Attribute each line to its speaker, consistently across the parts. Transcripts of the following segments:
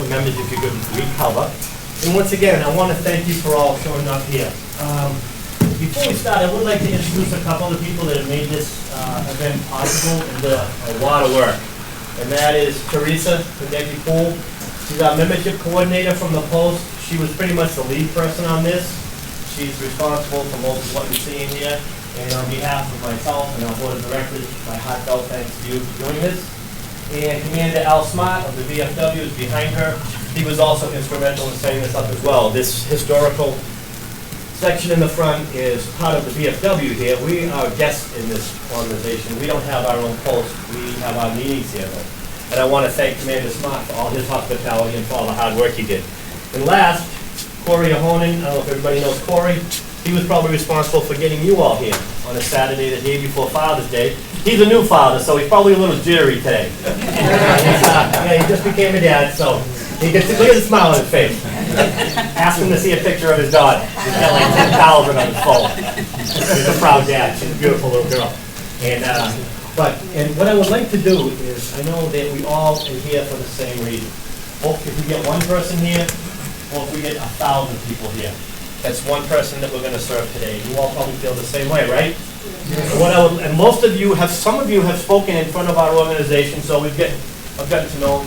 Speaker 1: for members if you could recover. And once again, I want to thank you for all showing up here. Before we start, I would like to introduce a couple of the people that have made this event possible and did a lot of work. And that is Teresa Pool. She's our membership coordinator from the Post. She was pretty much the lead person on this. She's responsible for most of what you're seeing here. And on behalf of myself and our board of directors, my heartfelt thanks to you for doing this. And Commander Al Smart of the VFW is behind her. He was also instrumental in setting this up as well. This historical section in the front is part of the VFW here. We are guests in this organization. We don't have our own post. We have our meetings here. And I want to thank Commander Smart for all his hospitality and for all the hard work he did. And last, Corey Ahonen. I don't know if everybody knows Corey. He was probably responsible for getting you all here on a Saturday, the day before Father's Day. He's a new father, so he's probably a little jittery today. Yeah, he just became a dad, so he gets look at the smile on his face. Ask him to see a picture of his daughter. He's got like 10,000 on his phone. He's a proud dad. She's a beautiful little girl. And what I would like to do is, I know that we all are here for the same reason. If we get one person here, or if we get 1,000 people here, that's one person that we're going to serve today. You all probably feel the same way, right? And most of you have, some of you have spoken in front of our organization, so I've gotten to know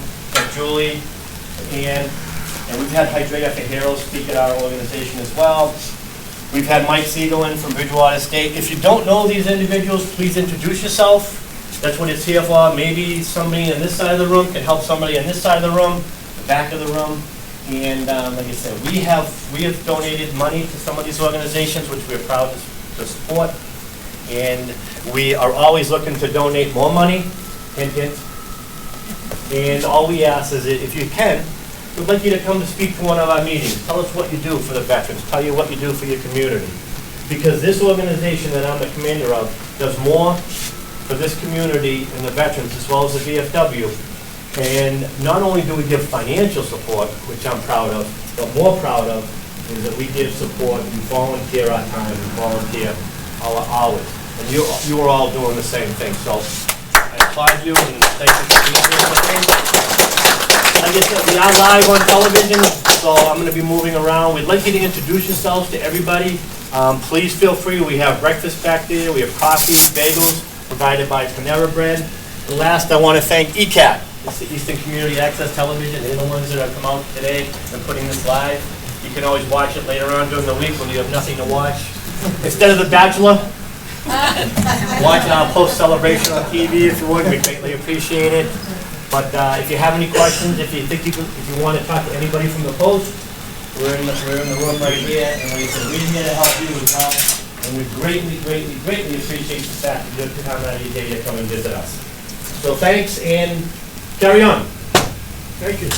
Speaker 1: Julie, and we've had Hydrea Fajero speak at our organization as well. We've had Mike Siegelin from Bridgewater State. If you don't know these individuals, please introduce yourself. That's what it's here for. Maybe somebody on this side of the room can help somebody on this side of the room, the back of the room. And like I said, we have donated money to some of these organizations, which we're proud to support. And we are always looking to donate more money, hint, hint. And all we ask is that if you can, we'd like you to come to speak to one of our meetings. Tell us what you do for the veterans. Tell you what you do for your community. Because this organization that I'm the commander of does more for this community and the veterans as well as the VFW. And not only do we give financial support, which I'm proud of, but more proud of is that we give support, we volunteer our time, we volunteer our hours. And you are all doing the same thing. So I applaud you and thank you for being here. Like I said, we are live on television, so I'm going to be moving around. We'd like you to introduce yourselves to everybody. Please feel free. We have breakfast back there. We have coffee, bagels provided by Panera Bread. And last, I want to thank ECAT. It's the Easton Community Access Television. They're the ones that have come out today and putting this live. You can always watch it later on during the week when you have nothing to watch. Instead of The Bachelor, watch our post-celebration on TV if you would. We greatly appreciate it. But if you have any questions, if you think if you want to talk to anybody from the Post, we're in the room right here, and we're here to help you as well. And we greatly, greatly, greatly appreciate the fact that you took time out of your day to come and visit us. So thanks, and carry on. Thank you.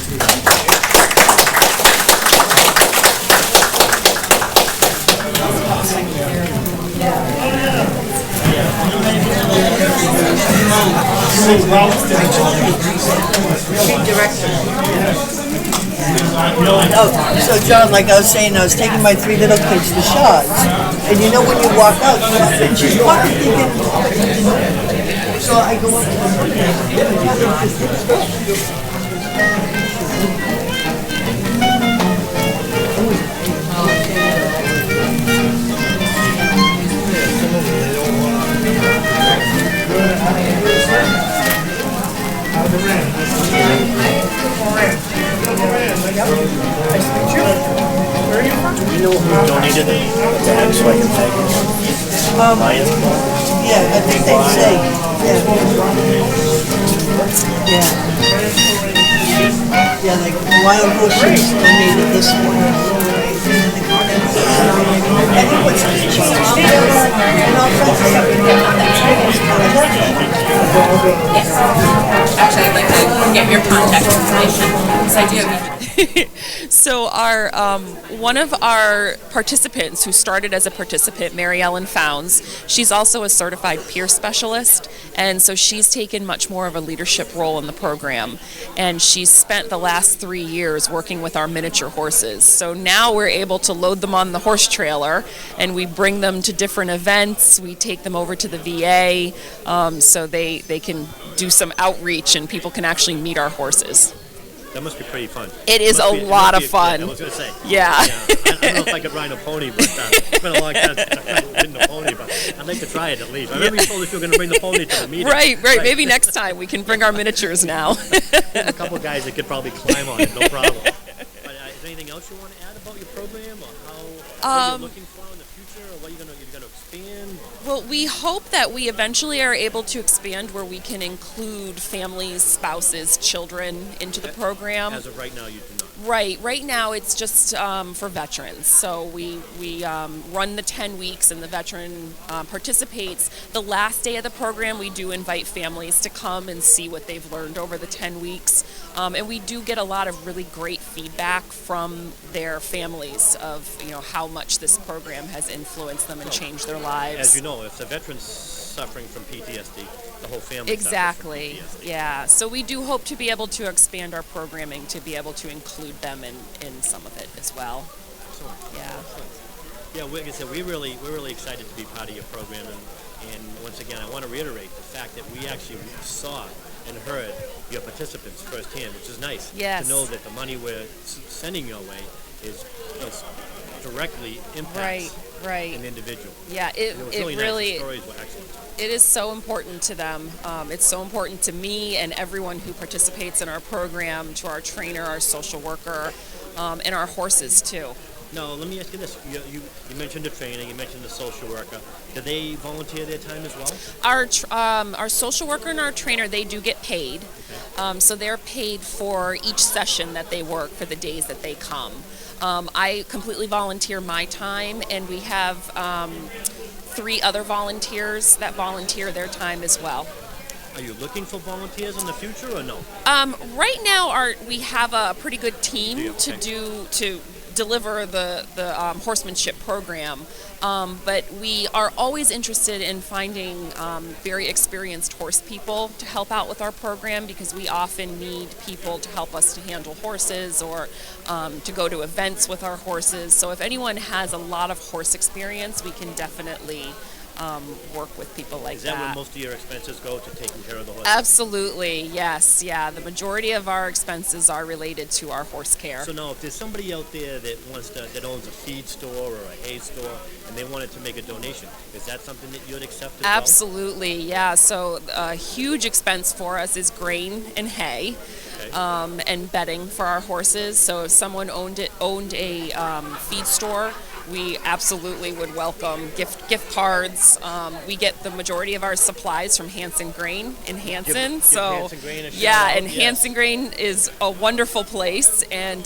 Speaker 2: Oh, so John, like I was saying, I was taking my 3 little kids to Shaw's, and you know when you walk out, she's walking thinking, so I go up to
Speaker 1: Do we know who donated the bag so I can thank them? Lions Club?
Speaker 2: Yeah, I think they say. Yeah. Yeah, like Wild Horses donated this one. I think what's changed and all kinds of
Speaker 3: Yes. Actually, I'd like to get your contact information because I do have.
Speaker 4: So one of our participants who started as a participant, Mary Ellen Founds, she's also a certified peer specialist, and so she's taken much more of a leadership role in the program, and she's spent the last 3 years working with our miniature horses. So now we're able to load them on the horse trailer, and we bring them to different events. We take them over to the VA so they can do some outreach and people can actually meet our horses.
Speaker 5: That must be pretty fun.
Speaker 4: It is a lot of fun.
Speaker 5: I was going to say.
Speaker 4: Yeah.
Speaker 5: I don't know if I could ride a pony, but it's been a long time since I've ridden a pony, but I'd like to try it at least. I remember you told us you were going to bring the pony to the meeting.
Speaker 4: Right. Maybe next time we can bring our miniatures now.
Speaker 5: There's a couple guys that could probably climb on it, no problem. But is there anything else you want to add about your program, or what you're looking for in the future, or what you're going to expand?
Speaker 4: Well, we hope that we eventually are able to expand where we can include families, spouses, children into the program.
Speaker 5: As of right now, you do not.
Speaker 4: Right now it's just for veterans. So we run the 10 weeks and the veteran participates. The last day of the program, we do invite families to come and see what they've learned over the 10 weeks. And we do get a lot of really great feedback from their families of how much this program has influenced them and changed their lives.
Speaker 5: As you know, if the veteran's suffering from PTSD, the whole family
Speaker 4: Exactly.
Speaker 5: suffers from PTSD.
Speaker 4: Yeah. So we do hope to be able to expand our programming to be able to include them in some of it as well.
Speaker 5: Excellent.
Speaker 4: Yeah.
Speaker 5: Excellent. Yeah, like I said, we're really excited to be part of your program, and once again, I want to reiterate the fact that we actually saw and heard your participants firsthand, which is nice.
Speaker 4: Yes.
Speaker 5: To know that the money we're sending your way is directly impacts an individual.
Speaker 4: Yeah,
Speaker 5: it was really nice. The stories were excellent.
Speaker 4: It is so important to them. It's so important to me and everyone who participates in our program, to our trainer, our social worker, and our horses too.
Speaker 5: Now, let me ask you this. You mentioned the training, you mentioned the social worker. Do they volunteer their time as well?
Speaker 4: Our social worker and our trainer, they do get paid.
Speaker 5: Okay.
Speaker 4: So they're paid for each session that they work for the days that they come. I completely volunteer my time, and we have 3 other volunteers that volunteer their time as well.
Speaker 5: Are you looking for volunteers in the future or no?
Speaker 4: Right now, we have a pretty good team
Speaker 5: Okay.
Speaker 4: to deliver the horsemanship program, but we are always interested in finding very experienced horse people to help out with our program, because we often need people to help us to handle horses or to go to events with our horses. So if anyone has a lot of horse experience, we can definitely work with people like that.
Speaker 5: Is that where most of your expenses go, to taking care of the horses?
Speaker 4: Absolutely, yes. Yeah, the majority of our expenses are related to our horse care.
Speaker 5: So now, if there's somebody out there that owns a feed store or a hay store, and they wanted to make a donation, is that something that you'd accept as well?
Speaker 4: Absolutely, yeah. So a huge expense for us is grain and hay.
Speaker 5: Okay.
Speaker 4: And bedding for our horses. So if someone owned a feed store, we absolutely would welcome gift cards. We get the majority of our supplies from Hanson Grain in Hanson.
Speaker 5: Give
Speaker 4: so
Speaker 5: Hanson Grain a shout
Speaker 4: yeah,
Speaker 5: out.
Speaker 4: and
Speaker 5: Yes.
Speaker 4: Hanson Grain is a wonderful place, and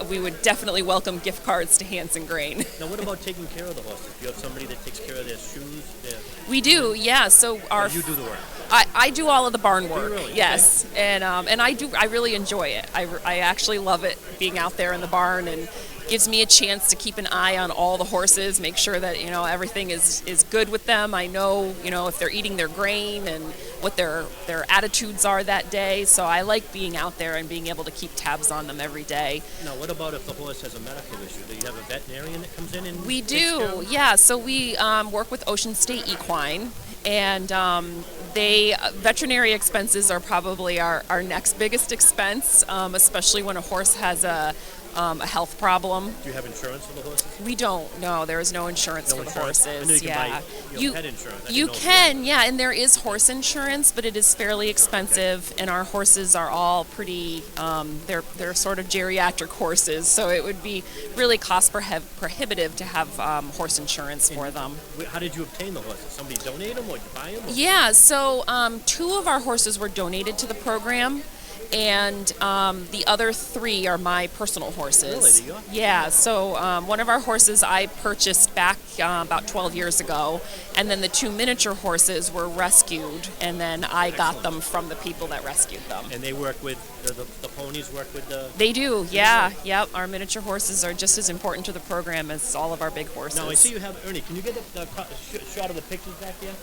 Speaker 4: we would definitely welcome gift cards to Hanson Grain.
Speaker 5: Now, what about taking care of the horses? Do you have somebody that takes care of their shoes?
Speaker 4: We do, yeah. So
Speaker 5: You do the work.
Speaker 4: I do all of the barn work.
Speaker 5: really?
Speaker 4: Yes, and I really enjoy it. I actually love it, being out there in the barn, and gives me a chance to keep an eye on all the horses, make sure that everything is good with them. I know if they're eating their grain and what their attitudes are that day. So I like being out there and being able to keep tabs on them every day.
Speaker 5: Now, what about if the horse has a medical issue? Do you have a veterinarian that comes in and
Speaker 4: We
Speaker 5: takes care of
Speaker 4: do,
Speaker 5: it?
Speaker 4: yeah. So we work with Ocean State Equine, and veterinary expenses are probably our next biggest expense, especially when a horse has a health problem.
Speaker 5: Do you have insurance for the horses?
Speaker 4: We don't. No, there is no insurance
Speaker 5: No
Speaker 4: for
Speaker 5: insurance?
Speaker 4: the
Speaker 5: I
Speaker 4: horses.
Speaker 5: know you can
Speaker 4: Yeah,
Speaker 5: buy, pet insurance. I
Speaker 4: you
Speaker 5: didn't know if
Speaker 4: can, yeah, and there is horse insurance, but it is fairly expensive, and our horses are all pretty. They're sort of geriatric horses, so it would be really cost prohibitive to have horse insurance for them.
Speaker 5: How did you obtain the horses? Somebody donate them, or you buy them?
Speaker 4: Yeah, so 2 of our horses were donated to the program, and the other 3 are my personal horses.
Speaker 5: Really? They are?
Speaker 4: Yeah, so one of our horses I purchased back about 12 years ago, and then the 2 miniature horses were rescued, and then I got them from the people that rescued them.
Speaker 5: And they work with, the ponies work with the...
Speaker 4: They do, yeah, yep. Our miniature horses are just as important to the program as all of our big horses.
Speaker 5: Now, I see you have, Ernie, can you get the shot of the pictures back there?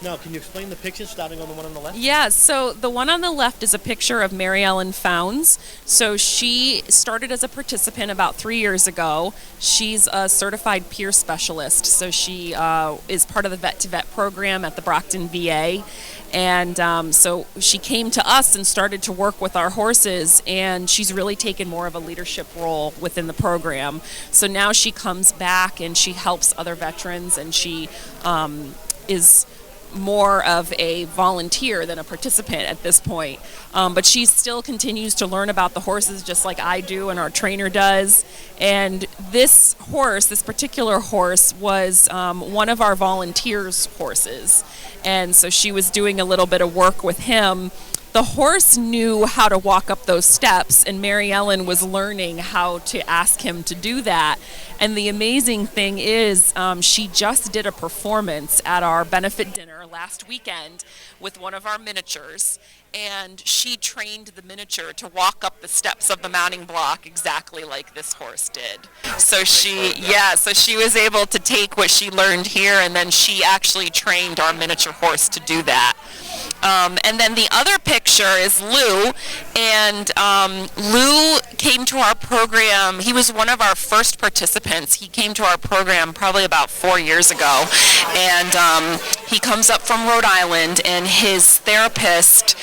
Speaker 5: Now, can you explain the picture starting on the one on the left?
Speaker 4: Yeah, so the one on the left is a picture of Mary Ellen Founds. So she started as a participant about 3 years ago. She's a certified peer specialist. So she is part of the vet-to-vet program at the Brockton VA. And so she came to us and started to work with our horses, and she's really taken more of a leadership role within the program. So now she comes back and she helps other veterans, and she is more of a volunteer than a participant at this point. But she still continues to learn about the horses just like I do and our trainer does. And this horse, this particular horse, was one of our volunteers' horses. And so she was doing a little bit of work with him. The horse knew how to walk up those steps, and Mary Ellen was learning how to ask him to do that. And the amazing thing is, she just did a performance at our benefit dinner last weekend with one of our miniatures, and she trained the miniature to walk up the steps of the mounting block exactly like this horse did. So she was able to take what she learned here, and then she actually trained our miniature horse to do that. And then the other picture is Lou, and Lou came to our program. He was one of our first participants. He came to our program probably about 4 years ago, and he comes up from Rhode Island, and his therapist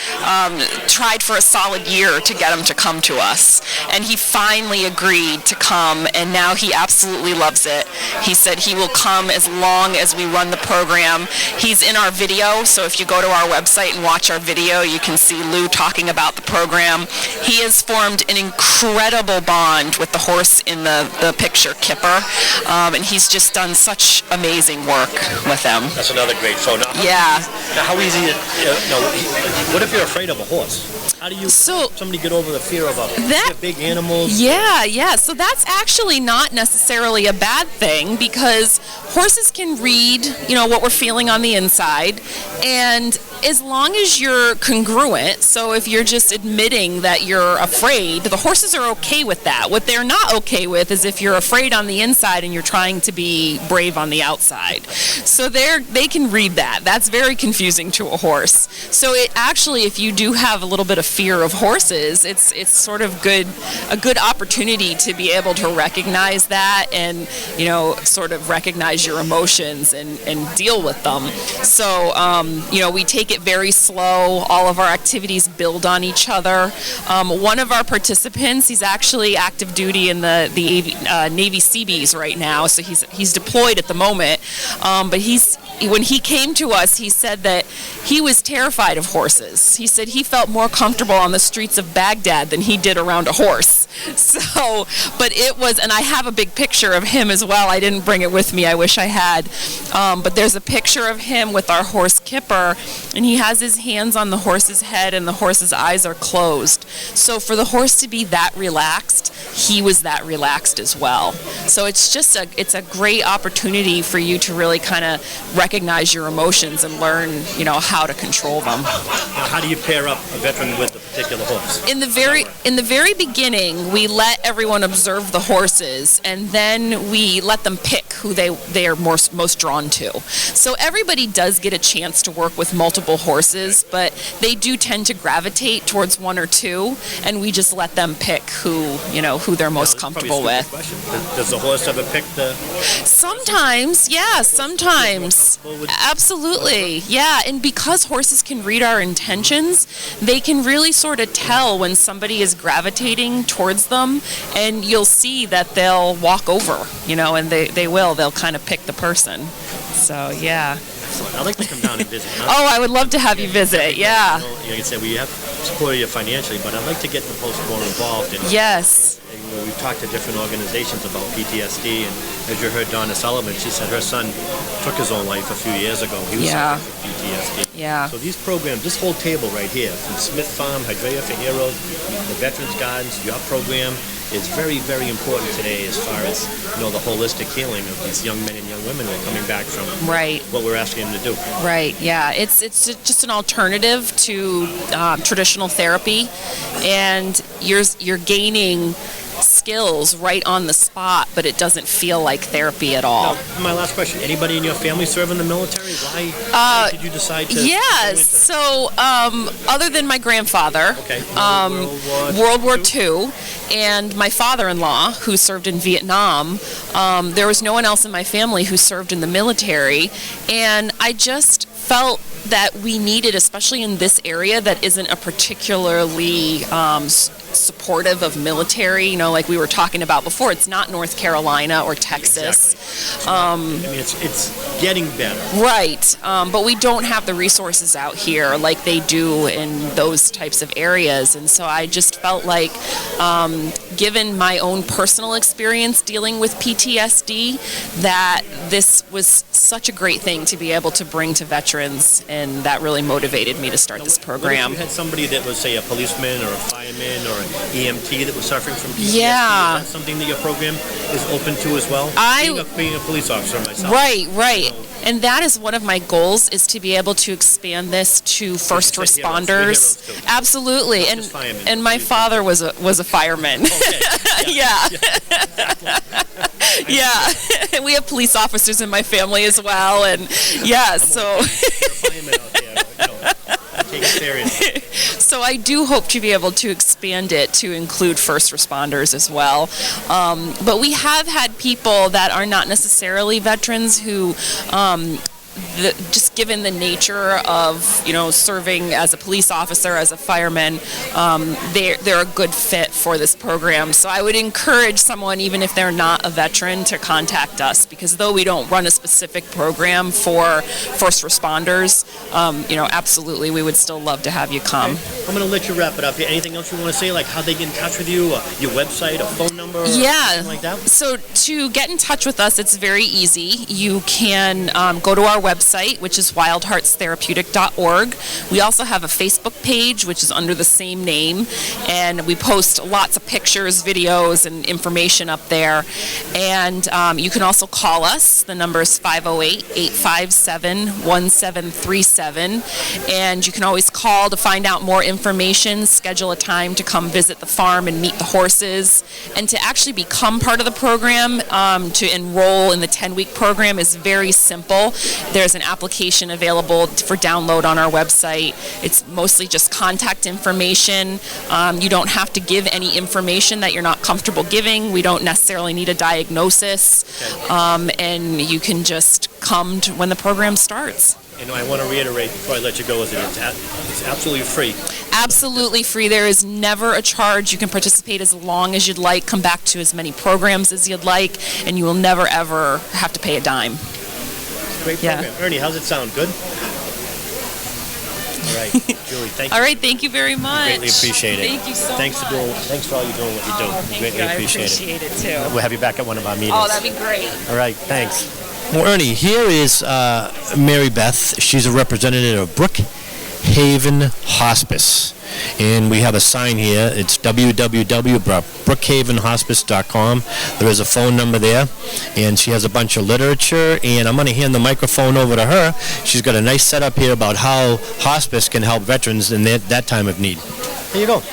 Speaker 4: tried for a solid year to get him to come to us, and he finally agreed to come, and now he absolutely loves it. He said he will come as long as we run the program. He's in our video, so if you go to our website and watch our video, you can see Lou talking about the program. He has formed an incredible bond with the horse in the picture, Kipper, and he's just done such amazing work with him.
Speaker 5: That's another great photo. How easy is what if you're afraid of a horse? How do you somebody get over the fear of big animals?
Speaker 4: Yeah. So that's actually not necessarily a bad thing, because horses can read, what we're feeling on the inside, and as long as you're congruent, so if you're just admitting that you're afraid, the horses are okay with that. What they're not okay with is if you're afraid on the inside and you're trying to be brave on the outside. So they can read that. That's very confusing to a horse. So it actually, if you do have a little bit of fear of horses, it's sort of a good opportunity to be able to recognize that and, sort of recognize your emotions and deal with them. So, we take it very slow. All of our activities build on each other. One of our participants, he's actually active duty in the Navy Seabees right now, so he's deployed at the moment. But when he came to us, he said that he was terrified of horses. He said he felt more comfortable on the streets of Baghdad than he did around a horse. So, but it was, and I have a big picture of him as well. I didn't bring it with me. I wish I had. But there's a picture of him with our horse Kipper, and he has his hands on the horse's head, and the horse's eyes are closed. So for the horse to be that relaxed, he was that relaxed as well. So it's just it's a great opportunity for you to really kind of recognize your emotions and learn, how to control them.
Speaker 5: Now, how do you pair up a veteran with a particular horse?
Speaker 4: In the very beginning, we let everyone observe the horses, and then we let them pick who they are most drawn to. So everybody does get a chance to work with multiple horses, but they do tend to gravitate towards one or two, and we just let them pick who they're most comfortable with.
Speaker 5: Does the horse ever pick the?
Speaker 4: Sometimes, yeah, sometimes. Absolutely, yeah. And because horses can read our intentions, they can really sort of tell when somebody is gravitating towards them, and you'll see that they'll walk over, and they'll kind of pick the person. So, yeah.
Speaker 5: Excellent. I'd like to come down and visit.
Speaker 4: Oh, I would love to have you visit, yeah.
Speaker 5: Like I said, we have supported you financially, but I'd like to get the post more involved.
Speaker 4: Yes.
Speaker 5: We've talked to different organizations about PTSD, and as you heard Donna Sullivan, she said her son took his own life a few years ago. He was suffering from PTSD.
Speaker 4: Yeah.
Speaker 5: So these programs, this whole table right here, from Smith Farm, Hydrea for Heroes, the Veterans Gardens, your program, is very, very important today as far as the holistic healing of these young men and young women who are coming back from what we're asking them to do.
Speaker 4: Right. Yeah. It's just an alternative to traditional therapy, and you're gaining skills right on the spot, but it doesn't feel like therapy at all.
Speaker 5: Now, my last question, anybody in your family serve in the military? Why did you decide to go
Speaker 4: Yes.
Speaker 5: into it?
Speaker 4: So, other than my grandfather,
Speaker 5: Okay.
Speaker 4: World War II, and my father-in-law, who served in Vietnam, there was no one else in my family who served in the military, and I just felt that we needed, especially in this area that isn't a particularly supportive of military, you know, like we were talking about before. It's not North Carolina or Texas.
Speaker 5: Exactly. I mean, it's getting better.
Speaker 4: Right, but we don't have the resources out here like they do in those types of areas, and so I just felt like, given my own personal experience dealing with PTSD, that this was such a great thing to be able to bring to veterans, and that really motivated me to start this program.
Speaker 5: What if you had somebody that was, say, a policeman or a fireman or an EMT that was suffering from PTSD?
Speaker 4: Yeah.
Speaker 5: Is that something that your program is open to as well? Being a police officer myself.
Speaker 4: Right. And that is one of my goals, is to be able to expand this to first responders.
Speaker 5: Heroes too.
Speaker 4: Absolutely.
Speaker 5: Not just firemen.
Speaker 4: And my father was a fireman.
Speaker 5: Okay.
Speaker 4: Yeah.
Speaker 5: Exactly.
Speaker 4: Yeah. We have police officers in my family as well, and yeah, so
Speaker 5: You're a fireman out there. I take it seriously.
Speaker 4: so I do hope to be able to expand it to include first responders as well. But we have had people that are not necessarily veterans who, just given the nature of, you know, serving as a police officer, as a fireman, they're a good fit for this program. So I would encourage someone, even if they're not a veteran, to contact us, because though we don't run a specific program for first responders, you know, absolutely, we would still love to have you come.
Speaker 5: Okay. I'm going to let you wrap it up here. Anything else you want to say, like how they get in touch with you, your website, a phone number, or something like that?
Speaker 4: So to get in touch with us, it's very easy. You can go to our website, which is wildheartstherapeutic.org. We also have a Facebook page, which is under the same name, and we post lots of pictures, videos, and information up there. And you can also call us. The number is 508-857-1737, and you can always call to find out more information, schedule a time to come visit the farm and meet the horses, and to actually become part of the program, to enroll in the 10-week program is very simple. There's an application available for download on our website. It's mostly just contact information. You don't have to give any information that you're not comfortable giving. We don't necessarily need a diagnosis, and you can just come to when the program starts.
Speaker 5: And I want to reiterate before I let you go, it's absolutely free.
Speaker 4: Absolutely free. There is never a charge. You can participate as long as you'd like, come back to as many programs as you'd like, and you will never, ever have to pay a dime.
Speaker 5: Great program. Ernie, how's it sound? Good? All right. Julie, thank you.
Speaker 4: All right, thank you very much.
Speaker 5: Greatly appreciate it.
Speaker 4: Thank you so
Speaker 5: Thanks
Speaker 4: much.
Speaker 5: Thanks for all you doing what you do.
Speaker 4: Thank
Speaker 5: Greatly
Speaker 4: you. I
Speaker 5: appreciate
Speaker 4: appreciate it too.
Speaker 5: We'll have you back at one of our meetings.
Speaker 4: Oh, that'd be great.
Speaker 5: All right, thanks. Well, Ernie, here is Mary Beth. She's a representative of Brookhaven Hospice. And we have a sign here. It's www.brookhavenhospice.com. There is a phone number there. And she has a bunch of literature. And I'm going to hand the microphone over to her. She's got a nice setup here about how hospice can help veterans in that time of need. Here you go.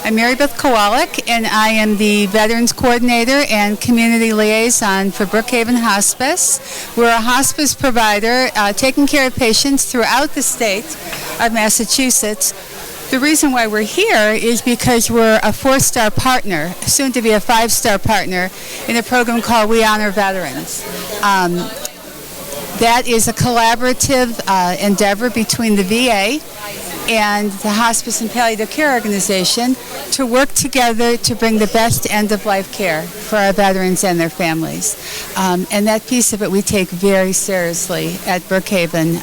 Speaker 6: I'm Mary Beth Kowalik, and I am the Veterans Coordinator and Community Liaison for Brookhaven Hospice. We're a hospice provider taking care of patients throughout the state of Massachusetts. The reason why we're here is because we're a 4-star partner, soon to be a 5-star partner, in a program called We Honor Veterans. That is a collaborative endeavor between the VA and the Hospice and Palliative Care Organization to work together to bring the best end-of-life care for our veterans and their families. And that piece of it we take very seriously at Brookhaven.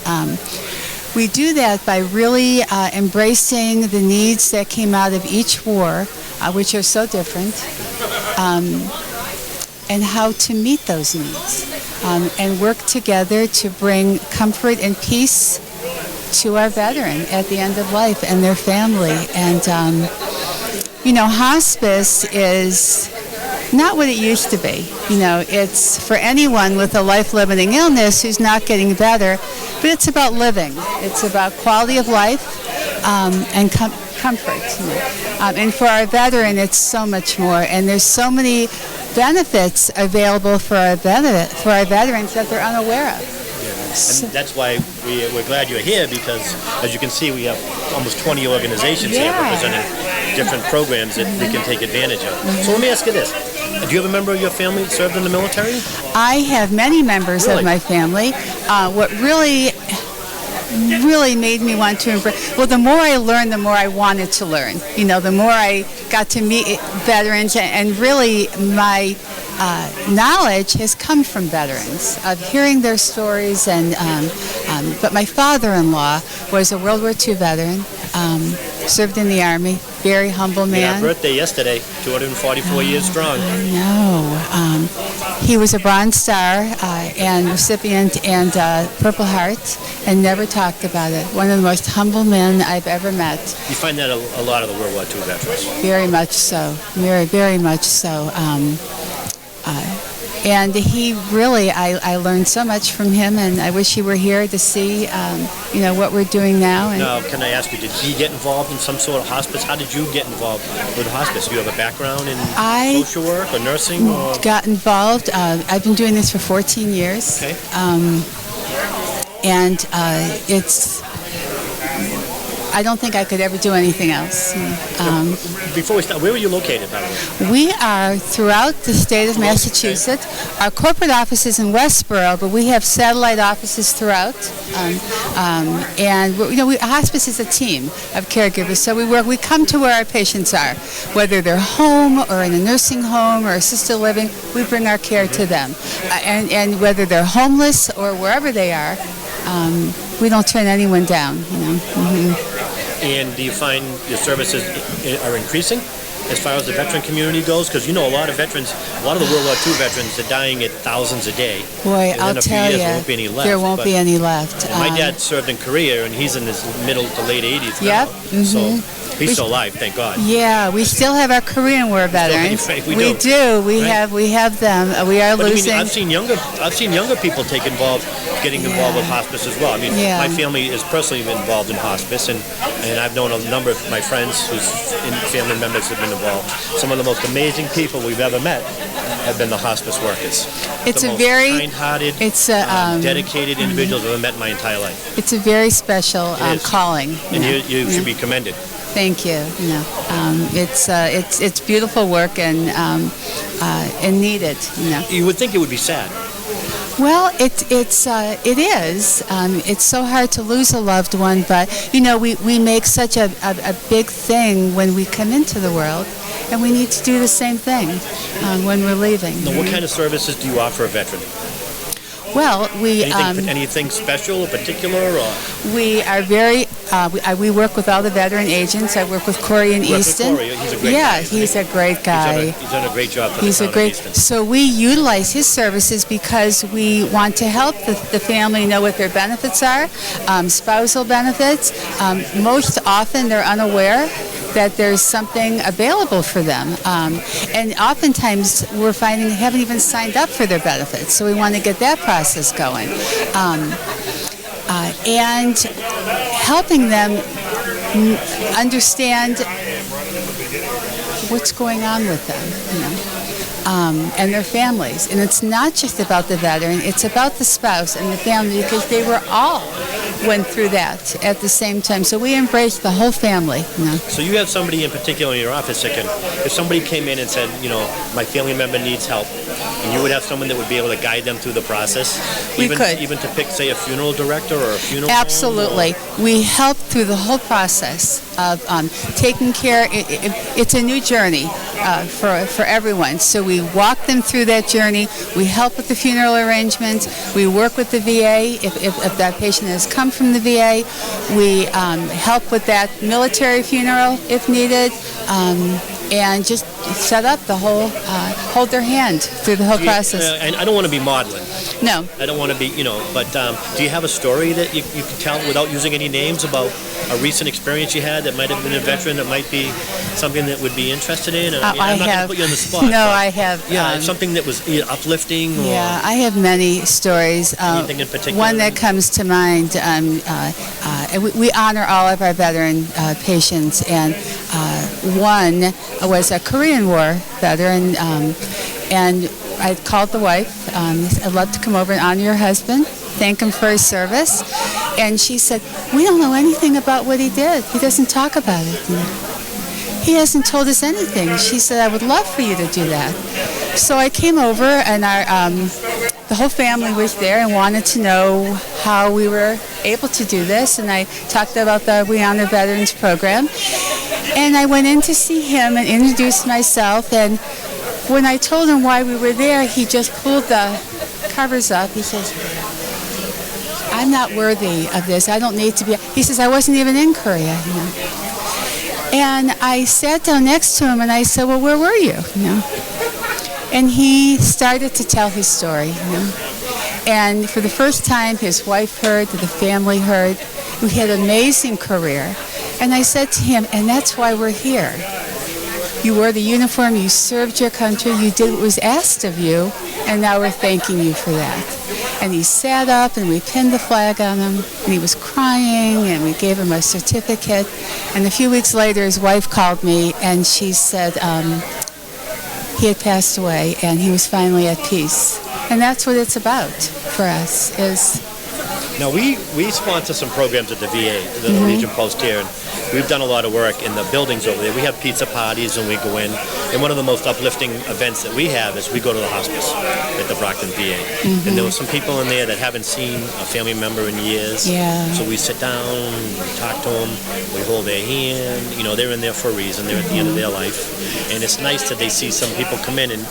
Speaker 6: We do that by really embracing the needs that came out of each war, which are so different, and how to meet those needs, and work together to bring comfort and peace to our veteran at the end of life and their family. And, you know, hospice is not what it used to be. You know, it's for anyone with a life-limiting illness who's not getting better, but it's about living. It's about quality of life and comfort. And for our veteran, it's so much more. And there's so many benefits available for our veterans that they're unaware of.
Speaker 5: And that's why we're glad you're here, because as you can see, we have almost 20 organizations here representing different programs that we can take advantage of. So let me ask you this. Do you have a member of your family that served in the military?
Speaker 6: I have many members of my family. What really made me want to embrace, well, the more I learned, the more I wanted to learn. You know, the more I got to meet veterans, and really my knowledge has come from veterans, of hearing their stories. But my father-in-law was a World War II veteran, served in the Army, very humble man.
Speaker 5: Yeah, birthday yesterday, 244 years strong.
Speaker 6: I know. He was a Bronze Star and recipient and Purple Heart, and never talked about it. One of the most humble men I've ever met.
Speaker 5: You find that a lot of the World War II veterans.
Speaker 6: Very much so. Very, very much so. And he really, I learned so much from him, and I wish he were here to see, what we're doing now. And
Speaker 5: now, can I ask you, did he get involved in some sort of hospice? How did you get involved with hospice? Do you have a background in social work or nursing? Or?
Speaker 6: Got involved. I've been doing this for 14 years.
Speaker 5: Okay.
Speaker 6: And I don't think I could ever do anything else.
Speaker 5: Before we start, where are you located, by the way?
Speaker 6: We are throughout the state of Massachusetts. Our corporate office is in Westboro, but we have satellite offices throughout. Hospice is a team of caregivers, so we come to where our patients are. Whether they're home or in a nursing home or assisted living, we bring our care to them. And whether they're homeless or wherever they are, we don't turn anyone down.
Speaker 5: And do you find your services are increasing as far as the veteran community goes? Because a lot of veterans, a lot of the World War II veterans are dying at thousands a day.
Speaker 6: Boy, I'll tell you,
Speaker 5: there
Speaker 6: won't be any left.
Speaker 5: My dad served in Korea, and he's in his middle to late 80s now.
Speaker 6: Yep. Mm-hmm.
Speaker 5: So he's still alive, thank God.
Speaker 6: Yeah, we still have our Korean War veterans.
Speaker 5: We
Speaker 6: do. We have them. We are losing.
Speaker 5: I've seen younger people getting involved with hospice as well. My family is personally involved in hospice, and I've known a number of my friends whose family members have been involved. Some of the most amazing people we've ever met have been the hospice workers.
Speaker 3: It's
Speaker 5: the
Speaker 3: a very
Speaker 5: kind-hearted, dedicated individuals I've ever met in my entire life.
Speaker 3: It's a very special calling.
Speaker 5: And you should be commended.
Speaker 3: Thank you. It's beautiful work and needed.
Speaker 5: You would think it would be sad.
Speaker 3: Well, it is. It's so hard to lose a loved one, but we make such a big thing when we come into the world, and we need to do the same thing when we're leaving.
Speaker 5: Now, what kind of services do you offer a veteran?
Speaker 3: Well,
Speaker 5: anything special or particular? Or?
Speaker 3: We are very. We work with all the veteran agents. I work with Corey in Easton.
Speaker 5: He's a great guy.
Speaker 3: He's a great guy.
Speaker 5: He's done a great job for
Speaker 3: He's
Speaker 5: the
Speaker 3: a
Speaker 5: town
Speaker 3: great.
Speaker 5: of Easton.
Speaker 3: So we utilize his services because we want to help the family know what their benefits are, spousal benefits. Most often they're unaware that there's something available for them. And oftentimes we're finding they haven't even signed up for their benefits. So we want to get that process going. And helping them understand what's going on with them, and their families. And it's not just about the veteran, it's about the spouse and the family, because they went through that at the same time. So we embrace the whole family.
Speaker 5: So you have somebody in particular in your office that if somebody came in and said, my family member needs help, and you would have someone that would be able to guide them through the process?
Speaker 3: We could.
Speaker 5: Even to pick, say, a funeral director or a funeral
Speaker 3: Absolutely.
Speaker 5: home?
Speaker 3: We help through the whole process of taking care. It's a new journey for everyone. So we walk them through that journey. We help with the funeral arrangements. We work with the VA if that patient has come from the VA. We help with that military funeral if needed. And just set up the whole, hold their hand through the whole process.
Speaker 5: And I don't want to be maudlin.
Speaker 3: No.
Speaker 5: I don't want to be, but do you have a story that you can tell without using any names about a recent experience you had that might have been a veteran that might be something that would be interested in? I'm not going to put you on the spot.
Speaker 3: No, I have.
Speaker 5: Yeah, something that was uplifting. Or
Speaker 3: I have many stories.
Speaker 5: Anything in particular?
Speaker 3: One that comes to mind, we honor all of our veteran patients, and one was a Korean War veteran, and I called the wife. I'd love to come over and honor your husband, thank him for his service. And she said, we don't know anything about what he did. He doesn't talk about it. He hasn't told us anything. She said, I would love for you to do that. So I came over, and the whole family was there and wanted to know how we were able to do this. And I talked about the We Honor Veterans program. And I went in to see him and introduced myself. And when I told him why we were there, he just pulled the covers up. He says, I'm not worthy of this. I don't need to be. He says, I wasn't even in Korea, And I sat down next to him and I said, well, where were you? And he started to tell his story, And for the first time, his wife heard, the family heard. We had an amazing career. And I said to him, and that's why we're here. You wore the uniform, you served your country, you did what was asked of you, and now we're thanking you for that. And he sat up, and we pinned the flag on him, and he was crying, and we gave him a certificate. And a few weeks later, his wife called me, and she said he had passed away, and he was finally at peace. And that's what it's about for us, is...
Speaker 5: Now, we sponsor some programs at the VA, the Legion Post here, and we've done a lot of work in the buildings over there. We have pizza parties, and we go in. And one of the most uplifting events that we have is we go to the hospice at the Brockton VA. And there were some people in there that haven't seen a family member in years.
Speaker 3: Yeah.
Speaker 5: So we sit down, we talk to them, we hold their hand. They're in there for a reason. They're at the end of their life. And it's nice that they see some people come in and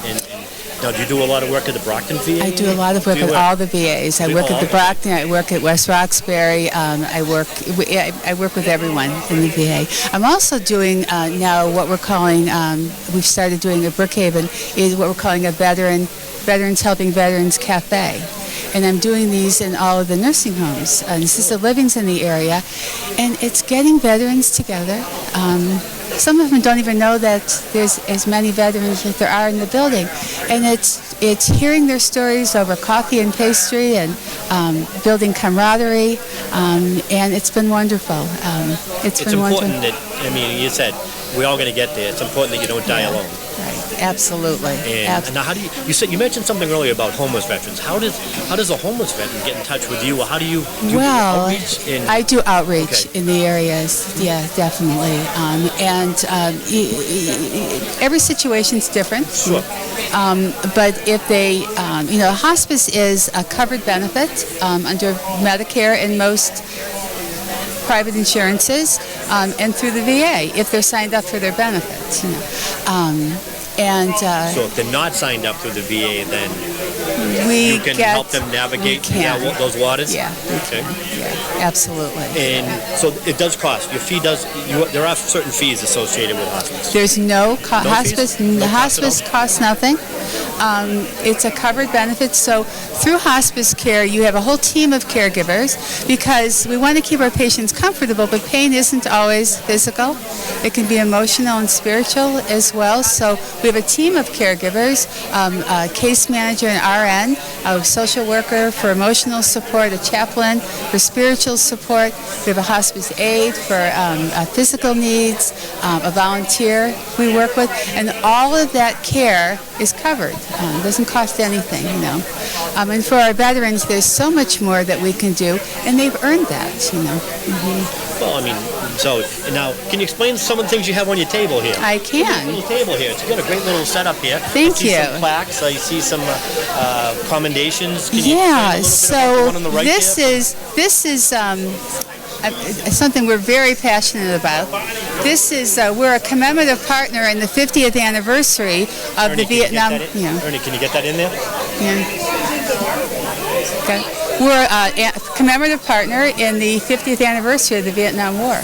Speaker 5: now, do you do a lot of work at the Brockton VA?
Speaker 3: I do a lot of work at all the VAs. I work at the Brockton. I work at West Roxbury. I work with everyone in the VA. I'm also doing now what we're calling. We've started doing at Brookhaven is what we're calling a Veterans Helping Veterans Cafe. And I'm doing these in all of the nursing homes and assisted livings in the area, and it's getting veterans together. Some of them don't even know that there's as many veterans as there are in the building. And it's hearing their stories over coffee and pastry and building camaraderie, and it's been wonderful. It's been
Speaker 5: important
Speaker 3: wonderful.
Speaker 5: that, you said, we're all going to get there. It's important that you don't die alone.
Speaker 3: Right, absolutely.
Speaker 5: And now, how do you mentioned something earlier about homeless veterans. How does a homeless veteran get in touch with you, or how do you do outreach?
Speaker 3: I do outreach in the areas. Yeah, definitely. Every situation's different.
Speaker 5: Sure.
Speaker 3: But if they, hospice is a covered benefit under Medicare and most private insurances, and through the VA if they're signed up for their benefits.
Speaker 5: So if they're not signed up through the VA, then
Speaker 3: you
Speaker 5: can help them navigate those waters?
Speaker 3: Yeah.
Speaker 5: Okay.
Speaker 3: Yeah, absolutely.
Speaker 5: And so it does cost. Your fee does. There are certain fees associated with hospice.
Speaker 3: There's no hospice.
Speaker 5: No
Speaker 3: hospice costs nothing. It's a covered benefit. So through hospice care, you have a whole team of caregivers because we want to keep our patients comfortable, but pain isn't always physical. It can be emotional and spiritual as well. So we have a team of caregivers, a case manager, an RN, a social worker for emotional support, a chaplain for spiritual support. We have a hospice aide for physical needs, a volunteer we work with, and all of that care is covered. It doesn't cost anything, And for our veterans, there's so much more that we can do, and they've earned that,
Speaker 5: Well, so now, can you explain some of the things you have on your table here?
Speaker 3: I can.
Speaker 5: Little table here. You've got a great little setup here.
Speaker 3: Thank you.
Speaker 5: I see some plaques. I see some commendations. Can you
Speaker 3: Yeah.
Speaker 5: explain a little bit about the one on the right
Speaker 3: This is something we're very passionate about. This is we're a commemorative partner in the 50th anniversary of the Vietnam.
Speaker 5: Ernie, can you get that in there?
Speaker 3: Yeah. Okay. We're a commemorative partner in the 50th anniversary of the Vietnam War.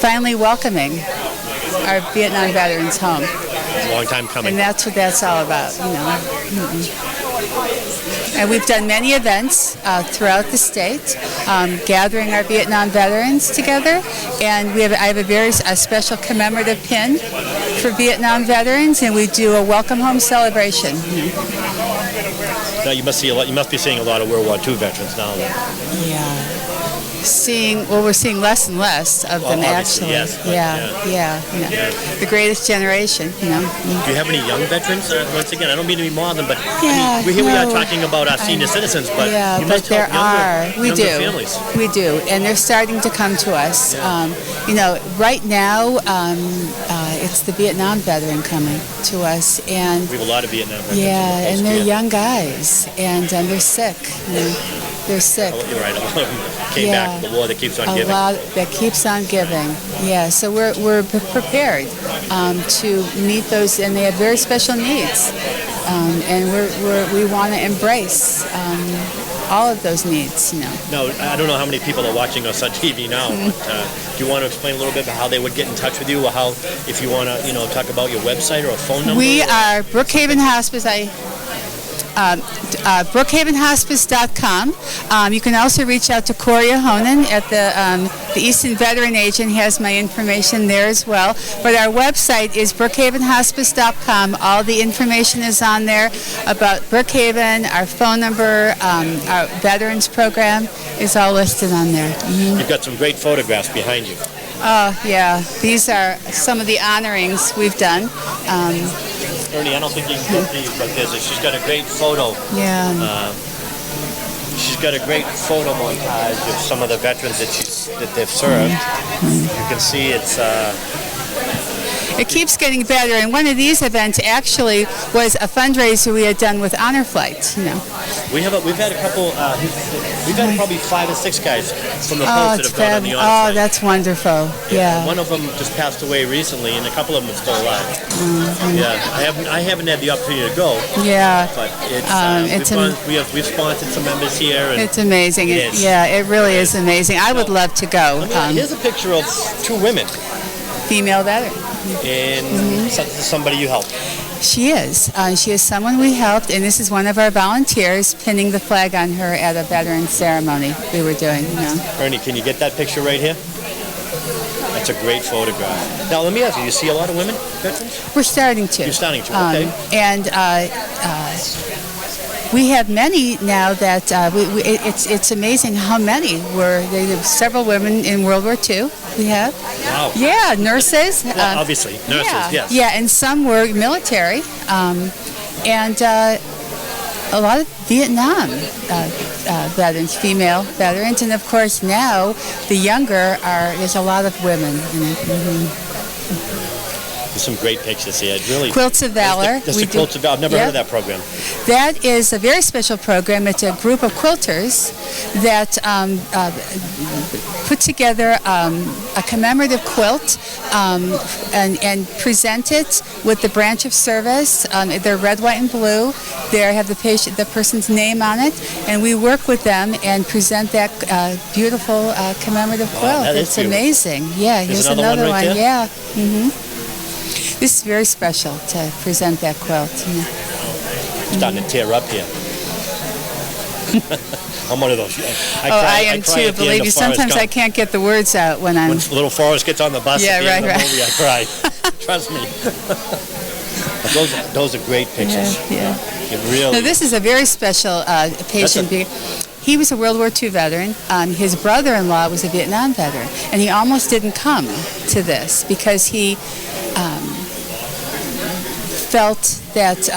Speaker 3: Finally welcoming our Vietnam veterans home.
Speaker 5: It's a long time coming.
Speaker 3: And that's what that's all about, And we've done many events throughout the state, gathering our Vietnam veterans together. And I have a special commemorative pin for Vietnam veterans, and we do a welcome home celebration.
Speaker 5: Now you must be seeing a lot of World War II veterans now.
Speaker 3: Yeah. we're seeing less and less of them
Speaker 5: obviously,
Speaker 3: actually.
Speaker 5: yes, but,
Speaker 3: Yeah. The greatest generation,
Speaker 5: Do you have any young veterans? Once again, I don't mean to be morbid, but
Speaker 3: Yeah,
Speaker 5: we are
Speaker 3: no,
Speaker 5: talking about our senior citizens, but
Speaker 3: yeah,
Speaker 5: you
Speaker 3: but
Speaker 5: must
Speaker 3: there
Speaker 5: help
Speaker 3: are.
Speaker 5: younger families.
Speaker 3: We do, and they're starting to come to us. Right now, it's the Vietnam veteran coming to us, and
Speaker 5: We have a lot of Vietnam veterans.
Speaker 3: yeah, and they're
Speaker 5: young.
Speaker 3: young guys, and they're sick. They're sick.
Speaker 5: You're right. A lot of them came back to the war that keeps on
Speaker 3: A
Speaker 5: giving.
Speaker 3: lot that keeps on giving. Yeah, so we're prepared to meet those, and they have very special needs, and we want to embrace all of those needs.
Speaker 5: Now, I don't know how many people are watching us on TV now, but do you want to explain a little bit about how they would get in touch with you, or how, if you want to, talk about your website or a phone number?
Speaker 3: We are Brookhaven Hospice. Brookhavenhospice.com. You can also reach out to Corey Ahonen at the Easton Veteran Agent. He has my information there as well. But our website is brookhavenhospice.com. All the information is on there about Brookhaven, our phone number, our veterans program is all listed on there.
Speaker 5: You've got some great photographs behind you.
Speaker 3: Oh, yeah. These are some of the honorings we've done.
Speaker 5: Ernie, I don't think you can get these, but she's got a great photo.
Speaker 3: Yeah.
Speaker 5: She's got a great photo montage of some of the veterans that they've served. You can see it's.
Speaker 3: It keeps getting better, and one of these events actually was a fundraiser we had done with Honor Flight.
Speaker 5: We've had a couple. We've had probably 5 or 6 guys from the folks that have gone on the honor flight.
Speaker 3: That's wonderful. Yeah.
Speaker 5: One of them just passed away recently, and a couple of them are still alive. Yeah, I haven't had the opportunity to go.
Speaker 3: Yeah.
Speaker 5: But we've sponsored some members here. And
Speaker 3: it's amazing. It really is amazing. I would love to go.
Speaker 5: Here's a picture of 2 women.
Speaker 3: Female veteran.
Speaker 5: And somebody you helped.
Speaker 3: She is. She is someone we helped, and this is one of our volunteers pinning the flag on her at a veteran ceremony we were doing.
Speaker 5: Ernie, can you get that picture right here? That's a great photograph. Now, let me ask you, see a lot of women veterans?
Speaker 3: We're starting to.
Speaker 5: You're starting to, okay.
Speaker 3: And we have many now that it's amazing how many were. There several women in World War II. We have.
Speaker 5: Wow.
Speaker 3: Yeah, nurses.
Speaker 5: Well, obviously, nurses. Yes.
Speaker 3: Yeah, and some were military, and a lot of Vietnam veterans, female veterans, and of course now the younger there's a lot of women in it.
Speaker 5: There's some great pictures here. Really.
Speaker 3: Quilts of Valor.
Speaker 5: Quilts of Valor. I've never heard of that program.
Speaker 3: That is a very special program. It's a group of quilters that put together a commemorative quilt and present it with the branch of service. They're red, white, and blue. They have the person's name on it, and we work with them and present that beautiful commemorative quilt. It's amazing. Yeah, here's another one.
Speaker 5: Right there?
Speaker 3: Yeah. Mm-hmm. This is very special to present that quilt.
Speaker 5: I'm starting to tear up here. I'm one of those.
Speaker 3: I am too. Believe me, sometimes I can't get the words out when I'm.
Speaker 5: When little Forrest gets on the bus at the end of the movie, I cry. Trust me. Those are great pictures.
Speaker 3: Yeah.
Speaker 5: It really.
Speaker 3: Now, this is a very special patient. He was a World War II veteran. His brother-in-law was a Vietnam veteran, and he almost didn't come to this because he felt that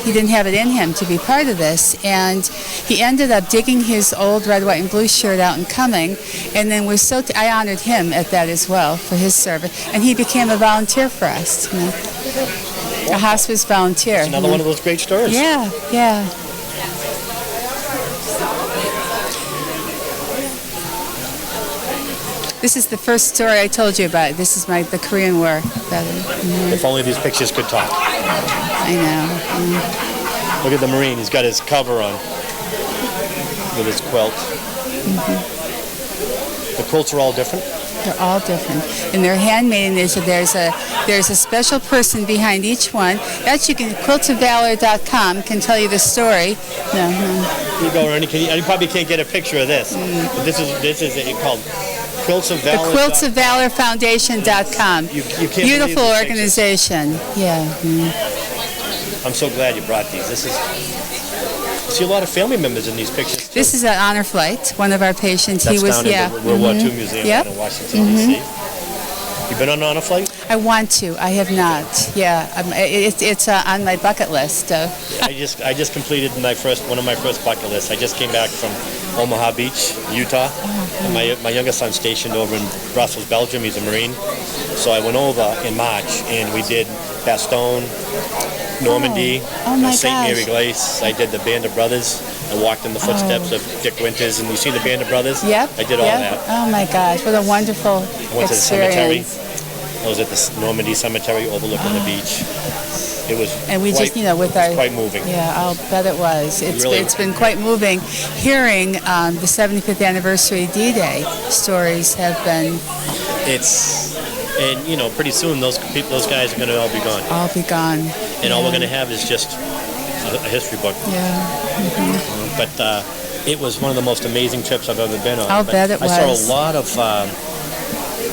Speaker 3: he didn't have it in him to be part of this, and he ended up digging his old red, white, and blue shirt out and coming, and then was I honored him at that as well for his service, and he became a volunteer for us, a hospice volunteer.
Speaker 5: It's another one of those great stories.
Speaker 3: Yeah, yeah. This is the first story I told you about. This is the Korean War veteran.
Speaker 5: If only these pictures could talk.
Speaker 3: I know.
Speaker 5: Look at the Marine. He's got his cover on with his quilt. The quilts are all different?
Speaker 3: They're all different. And they're handmade, and there's a special person behind each one. That quiltsofvalor.com can tell you the story.
Speaker 5: Here you go, Ernie. You probably can't get a picture of this. But this is called Quilts of Valor.
Speaker 3: The Quilts of Valor Foundation.com.
Speaker 5: You can't
Speaker 3: Beautiful organization. Yeah.
Speaker 5: I'm so glad you brought these. This is see a lot of family members in these pictures.
Speaker 6: This is an honor flight. One of our patients.
Speaker 5: That's
Speaker 6: he was
Speaker 5: down in the World War II Museum
Speaker 6: Yep.
Speaker 5: down in Washington, D.C. You been on an honor flight?
Speaker 6: I want to. I have not. Yeah, it's on my bucket list.
Speaker 5: I just completed one of my first bucket lists. I just came back from Omaha Beach, Utah. And my youngest son's stationed over in Brussels, Belgium. He's a Marine. So I went over in March and we did Bastogne, Normandy, St. Mary Glace. I did the Band of Brothers. I walked in the footsteps of Dick Winters, and you see the Band of Brothers?
Speaker 6: Yep.
Speaker 5: I did all that.
Speaker 6: Oh my gosh, what a wonderful
Speaker 5: I went to the cemetery.
Speaker 6: experience.
Speaker 5: I was at the Normandy Cemetery overlooking the beach. It was
Speaker 6: And we
Speaker 5: quite,
Speaker 6: just, with our...
Speaker 5: quite moving.
Speaker 6: Yeah, I'll bet it was. It's been quite moving. Hearing the 75th anniversary D-Day stories have been...
Speaker 5: And pretty soon those guys are going to all be gone.
Speaker 6: All be gone.
Speaker 5: And all we're going to have is just a history book.
Speaker 6: Yeah.
Speaker 5: But it was one of the most amazing trips I've ever been on.
Speaker 6: I'll bet it was.
Speaker 5: I saw a lot of...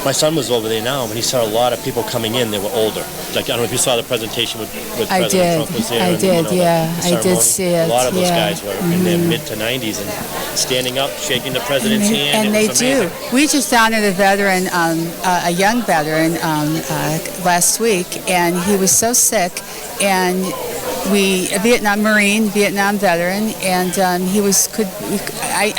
Speaker 5: my son was over there now, and he saw a lot of people coming in. They were older. Like, I don't know if you saw the presentation with President Trump was there.
Speaker 6: I did, yeah. I did see it.
Speaker 5: A lot of those guys were in their mid to 90s and standing up, shaking the president's hand.
Speaker 6: And they do. We just honored a veteran, a young veteran, last week, and he was so sick, and a Vietnam Marine, Vietnam veteran, and I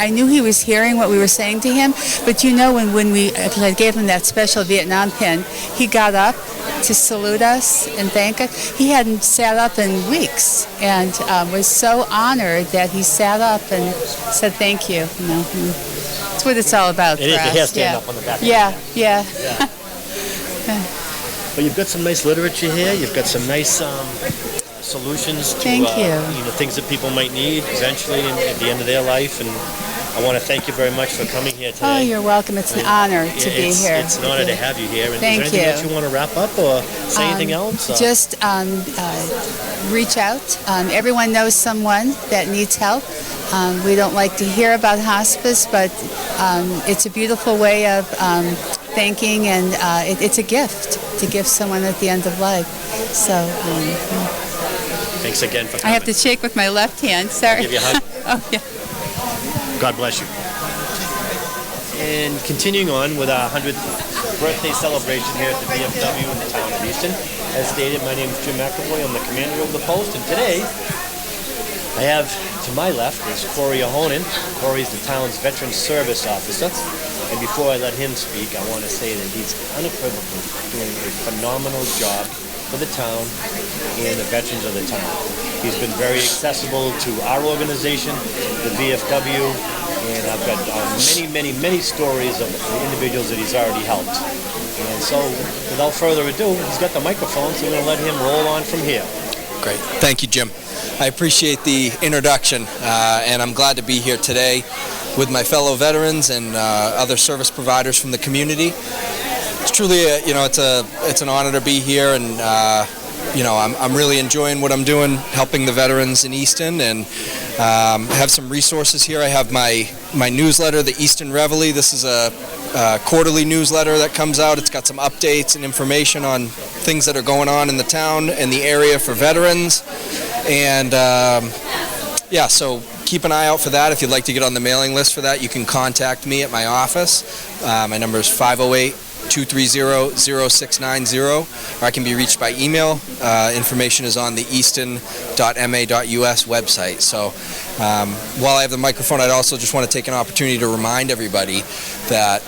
Speaker 6: knew he was hearing what we were saying to him, but when I gave him that special Vietnam pin, he got up to salute us and thank us. He hadn't sat up in weeks, and was so honored that he sat up and said thank you. That's what it's all about for us.
Speaker 5: It is. Stand up on the back.
Speaker 6: Yeah.
Speaker 5: But you've got some nice literature here. You've got some nice solutions to things that people might need eventually at the end of their life. And I want to thank you very much for coming here today.
Speaker 6: Oh, you're welcome. It's an honor to be here.
Speaker 5: It's an honor to have you here. And
Speaker 6: Thank
Speaker 5: is there anything else you want to wrap up or say anything else?
Speaker 6: Just reach out. Everyone knows someone that needs help. We don't like to hear about hospice, but it's a beautiful way of thanking, and it's a gift to give someone at the end of life. So
Speaker 5: thanks again for coming.
Speaker 6: I have to shake with my left hand. Sorry.
Speaker 5: Give you a hug.
Speaker 6: Oh, yeah.
Speaker 5: God bless you. And continuing on with our 100th birthday celebration here at the VFW in the town of Easton. As stated, my name is Jim McAvoy. I'm the commander of the post, and today I have to my left is Corey Ahonen. Corey's the town's veteran service officer. And before I let him speak, I want to say that he's unequivocally doing a phenomenal job for the town and the veterans of the town. He's been very accessible to our organization, the VFW, and I've got many stories of the individuals that he's already helped. And so, without further ado, he's got the microphone, so we're going to let him roll on from here.
Speaker 7: Great. Thank you, Jim. I appreciate the introduction, and I'm glad to be here today with my fellow veterans and other service providers from the community. It's truly, it's an honor to be here, and I'm really enjoying what I'm doing, helping the veterans in Easton, and I have some resources here. I have my newsletter, the Easton Reveille. This is a quarterly newsletter that comes out. It's got some updates and information on things that are going on in the town and the area for veterans, and so keep an eye out for that. If you'd like to get on the mailing list for that, you can contact me at my office. My number is 508-230-0690, or I can be reached by email. Information is on the easton.ma.us website. So while I have the microphone, I'd also just want to take an opportunity to remind everybody that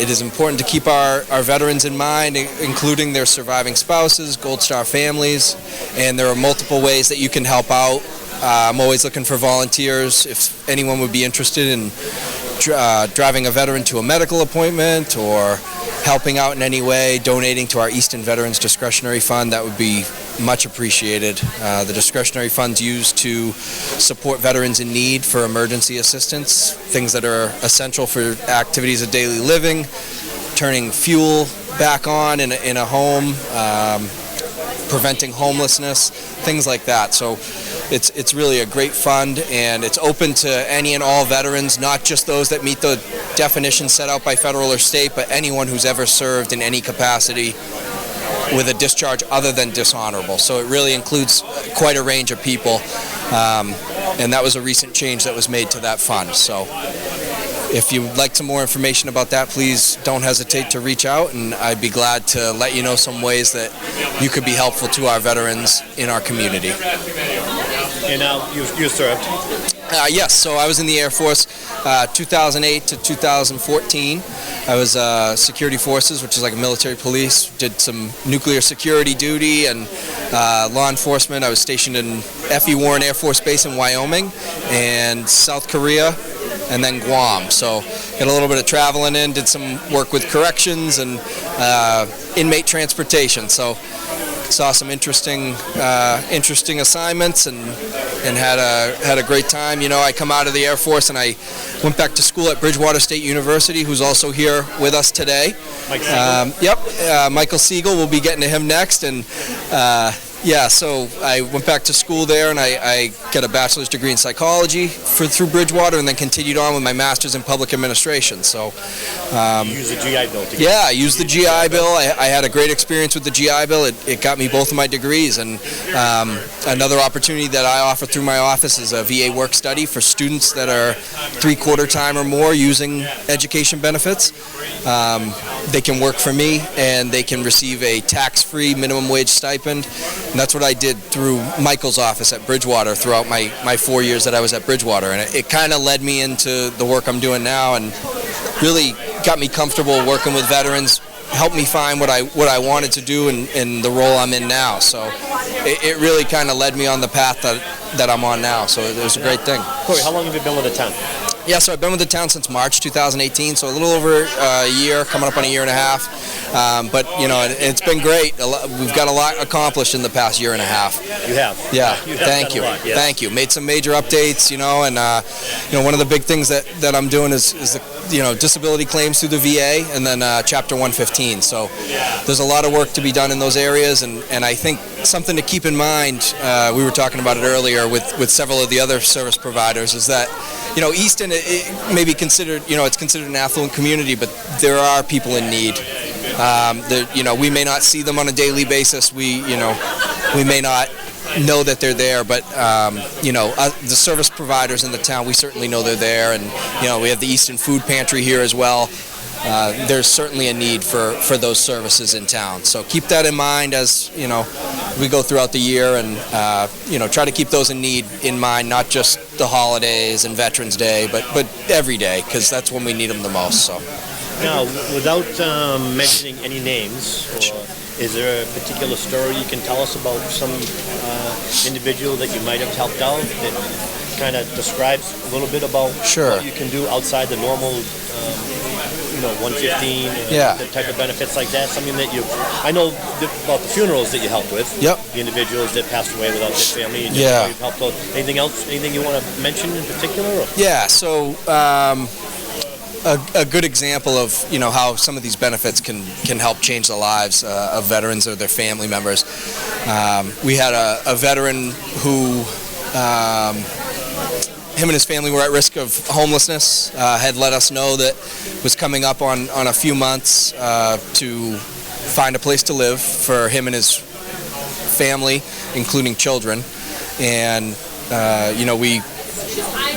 Speaker 7: it is important to keep our veterans in mind, including their surviving spouses, Gold Star families, and there are multiple ways that you can help out. I'm always looking for volunteers. If anyone would be interested in driving a veteran to a medical appointment or helping out in any way, donating to our Easton Veterans Discretionary Fund, that would be much appreciated. The discretionary fund's used to support veterans in need for emergency assistance, things that are essential for activities of daily living, turning fuel back on in a home, preventing homelessness, things like that. So it's really a great fund, and it's open to any and all veterans, not just those that meet the definition set out by federal or state, but anyone who's ever served in any capacity with a discharge other than dishonorable. So it really includes quite a range of people. and that was a recent change that was made to that fund. So if you'd like some more information about that, please don't hesitate to reach out, and I'd be glad to let you know some ways that you could be helpful to our veterans in our community.
Speaker 5: And now you served.
Speaker 7: Yes, so I was in the Air Force 2008 to 2014. I was security forces, which is like a military police, did some nuclear security duty and law enforcement. I was stationed in F.E. Warren Air Force Base in Wyoming and South Korea and then Guam. So did a little bit of traveling in, did some work with corrections and inmate transportation. So saw some interesting assignments and had a great time. You know, I come out of the Air Force and I went back to school at Bridgewater State University, who's also here with us today. Michael Siegel, we'll be getting to him next. And so I went back to school there, and I got a bachelor's degree in psychology through Bridgewater, and then continued on with my master's in public administration. So
Speaker 5: you used the GI Bill to get
Speaker 7: I used the GI Bill. I had a great experience with the GI Bill. It got me both of my degrees, and another opportunity that I offer through my office is a VA work study for students that are 3/4 time or more using education benefits. They can work for me, and they can receive a tax-free minimum wage stipend. And that's what I did through Michael's office at Bridgewater throughout my 4 years that I was at Bridgewater. And it kind of led me into the work I'm doing now, and really got me comfortable working with veterans, helped me find what I wanted to do in the role I'm in now. So it really kind of led me on the path that I'm on now. So it was a great thing.
Speaker 5: Corey, how long have you been with the town?
Speaker 7: Yeah, so I've been with the town since March 2018, so a little over a year, coming up on a year and a half. But, you know, it's been great. We've got a lot accomplished in the past year and a half.
Speaker 5: You have?
Speaker 7: Yeah,
Speaker 5: You have
Speaker 7: thank
Speaker 5: done
Speaker 7: you.
Speaker 5: a lot, yes.
Speaker 7: Thank you. Made some major updates, you know, and, one of the big things that I'm doing is the, disability claims through the VA and then Chapter 115. So there's a lot of work to be done in those areas, and I think something to keep in mind, we were talking about it earlier with several of the other service providers, is that, Easton, it may be considered, it's considered an affluent community, but there are people in need. We may not see them on a daily basis. We may not know that they're there, but the service providers in the town, we certainly know they're there, and we have the Easton Food Pantry here as well. There's certainly a need for those services in town. So keep that in mind as we go throughout the year, and try to keep those in need in mind, not just the holidays and Veterans Day, but every day, because that's when we need them the most. So
Speaker 5: now, without mentioning any names, is there a particular story you can tell us about some individual that you might have helped out that kind of describes a little bit about what you can do outside the normal 115, the type of benefits like that? Something that I know about the funerals that you helped with.
Speaker 7: Yep.
Speaker 5: The individuals that passed away without their family. And you've helped out. Anything else? Anything you want to mention in particular? Or?
Speaker 7: Yeah. So a good example of how some of these benefits can help change the lives of veterans or their family members. We had a veteran who. Him and his family were at risk of homelessness, had let us know that was coming up on a few months to find a place to live for him and his family, including children. And, we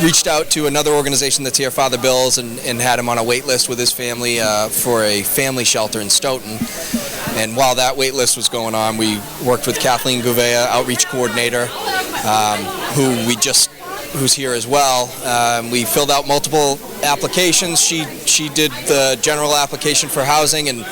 Speaker 7: reached out to another organization that's here, Father Bill's, and had him on a wait list with his family for a family shelter in Stoughton. And while that wait list was going on, we worked with Kathleen Gouveia, outreach coordinator, who's here as well. We filled out multiple applications. She did the general application for housing and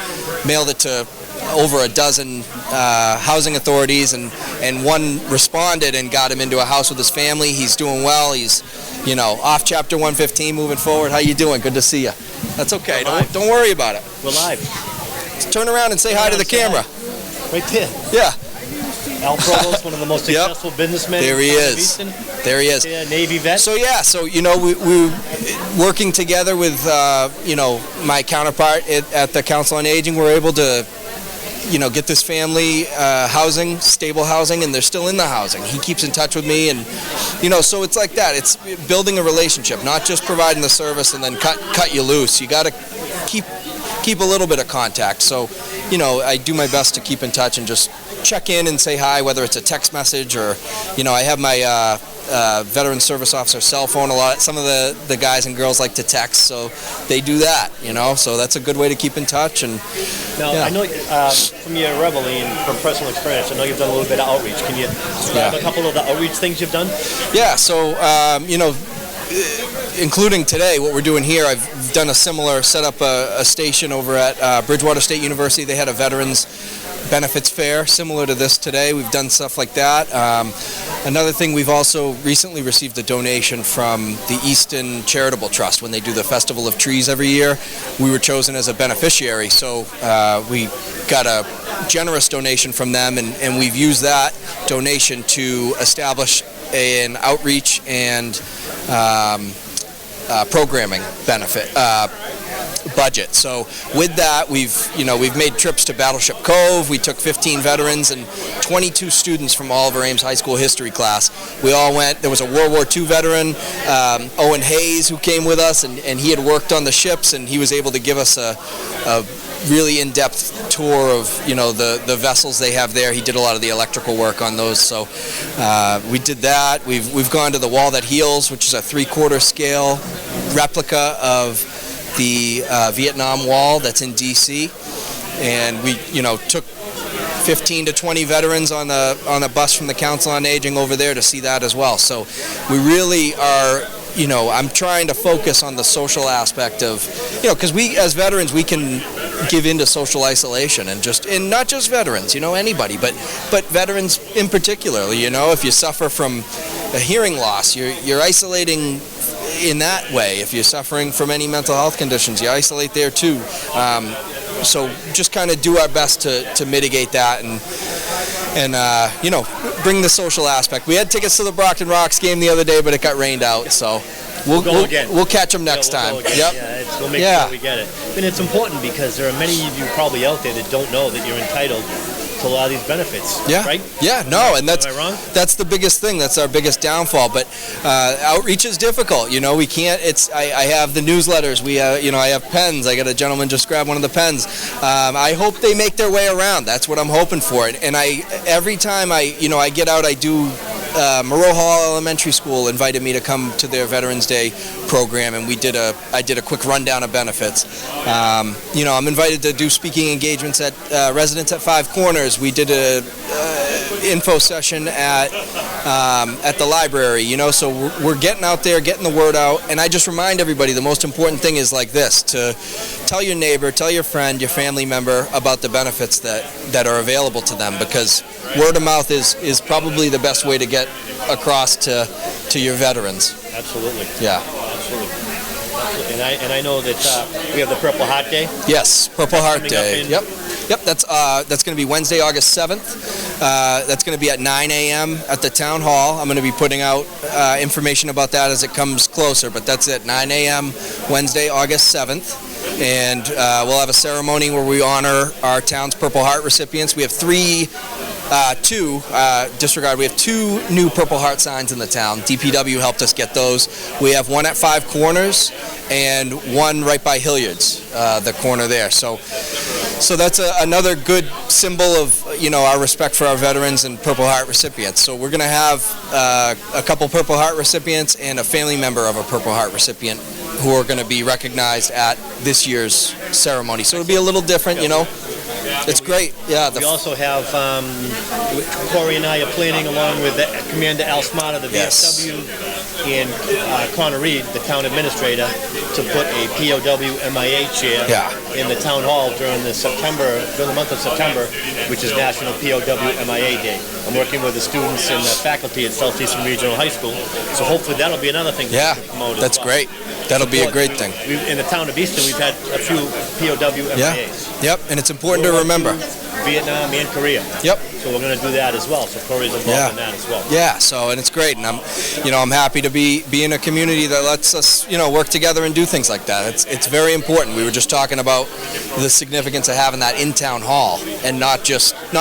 Speaker 7: mailed it to over a dozen housing authorities, and one responded and got him into a house with his family. He's doing well. He's off Chapter 115, moving forward. How you doing? Good to see you. That's okay. Don't worry about it.
Speaker 5: We're live.
Speaker 7: Turn around and say hi to the camera.
Speaker 5: Right there.
Speaker 7: Yeah.
Speaker 5: Al Provost, one of the most successful businessmen.
Speaker 7: There he is. There he is.
Speaker 5: Yeah, Navy vet.
Speaker 7: So we working together with my counterpart at the Council on Aging. We're able to get this family housing, stable housing, and they're still in the housing. He keeps in touch with me, and so it's like that. It's building a relationship, not just providing the service and then cut you loose. You got to keep a little bit of contact. So I do my best to keep in touch and just check in and say hi, whether it's a text message or, I have my veteran service officer cell phone a lot. Some of the guys and girls like to text, so they do that, so that's a good way to keep in touch. And
Speaker 5: now, I know from your reveille and from personal experience, I know you've done a little bit of outreach. Can you describe a couple of the outreach things you've done?
Speaker 7: Yeah, so, including today, what we're doing here, I've done a similar, set up a station over at Bridgewater State University. They had a veterans benefits fair similar to this today. We've done stuff like that. Another thing, we've also recently received a donation from the Easton Charitable Trust. When they do the Festival of Trees every year, we were chosen as a beneficiary, so we got a generous donation from them, and we've used that donation to establish an outreach and programming benefit budget. So with that, we've made trips to Battleship Cove. We took 15 veterans and 22 students from Oliver Ames High School history class. We all went. There was a World War II veteran, Owen Hayes, who came with us, and he had worked on the ships, and he was able to give us a really in-depth tour of the vessels they have there. He did a lot of the electrical work on those, so we did that. We've gone to the Wall That Heals, which is a 3/4 scale replica of the Vietnam Wall that's in D.C., and we took 15 to 20 veterans on a bus from the Council on Aging over there to see that as well. So we really are. I'm trying to focus on the social aspect of, because we as veterans, we can give into social isolation, and not just veterans, anybody, but veterans in particular. If you suffer from a hearing loss, you're isolating in that way. If you're suffering from any mental health conditions, you isolate there too. So just kind of do our best to mitigate that and bring the social aspect. We had tickets to the Brockton Rocks game the other day, but it got rained out, so we'll go again. We'll catch them next time.
Speaker 5: Yep. Yeah, we'll make sure we get it. And it's important because there are many of you probably out there that don't know that you're entitled to a lot of these benefits.
Speaker 7: Yeah.
Speaker 5: Right?
Speaker 7: Yeah. No, and
Speaker 5: Am I wrong?
Speaker 7: that's the biggest thing. That's our biggest downfall. But outreach is difficult. We can't. I have the newsletters. I have pens. I got a gentleman just grab one of the pens. I hope they make their way around. That's what I'm hoping for. And every time I get out, I do. Moreau Hall Elementary School invited me to come to their Veterans Day program, and I did a quick rundown of benefits. I'm invited to do speaking engagements at residents at Five Corners. We did a info session at the library. So we're getting out there, getting the word out, and I just remind everybody the most important thing is like this: to tell your neighbor, tell your friend, your family member about the benefits that are available to them, because word of mouth is probably the best way to get across to your veterans.
Speaker 5: Absolutely.
Speaker 7: Yeah.
Speaker 5: Absolutely. And I know that we have the Purple Heart Day.
Speaker 7: Yes, Purple Heart Day. Yep. That's going to be Wednesday, August 7th. That's going to be at 9 a.m. at the town hall. I'm going to be putting out information about that as it comes closer, but that's at 9 a.m. Wednesday, August 7th. And we'll have a ceremony where we honor our town's Purple Heart recipients. We have we have two new Purple Heart signs in the town. DPW helped us get those. We have one at Five Corners and one right by Hilliard's, the corner there. So that's another good symbol of our respect for our veterans and Purple Heart recipients. So we're going to have a couple Purple Heart recipients and a family member of a Purple Heart recipient who are going to be recognized at this year's ceremony. So it'll be a little different, It's great. Yeah.
Speaker 5: We also have Corey and I are planning, along with Commander Al Smarter, the VFW, and Connor Reed, the town administrator, to put a POW MIA chair in the town hall during the month of September, which is National POW MIA Day. I'm working with the students and the faculty at Southeastern Regional High School, so hopefully that'll be another thing to promote as
Speaker 7: that's
Speaker 5: well.
Speaker 7: great. That'll be a great thing.
Speaker 5: In the town of Easton, we've had a few POW MIAs.
Speaker 7: Yep, and it's important to remember.
Speaker 5: Vietnam and Korea.
Speaker 7: Yep.
Speaker 5: So we're going to do that as well. So Corey's involved in that as well.
Speaker 7: Yeah. So, and it's great, and I'm happy to be in a community that lets us, work together and do things like that. It's very important. We were just talking about the significance of having that in town hall and not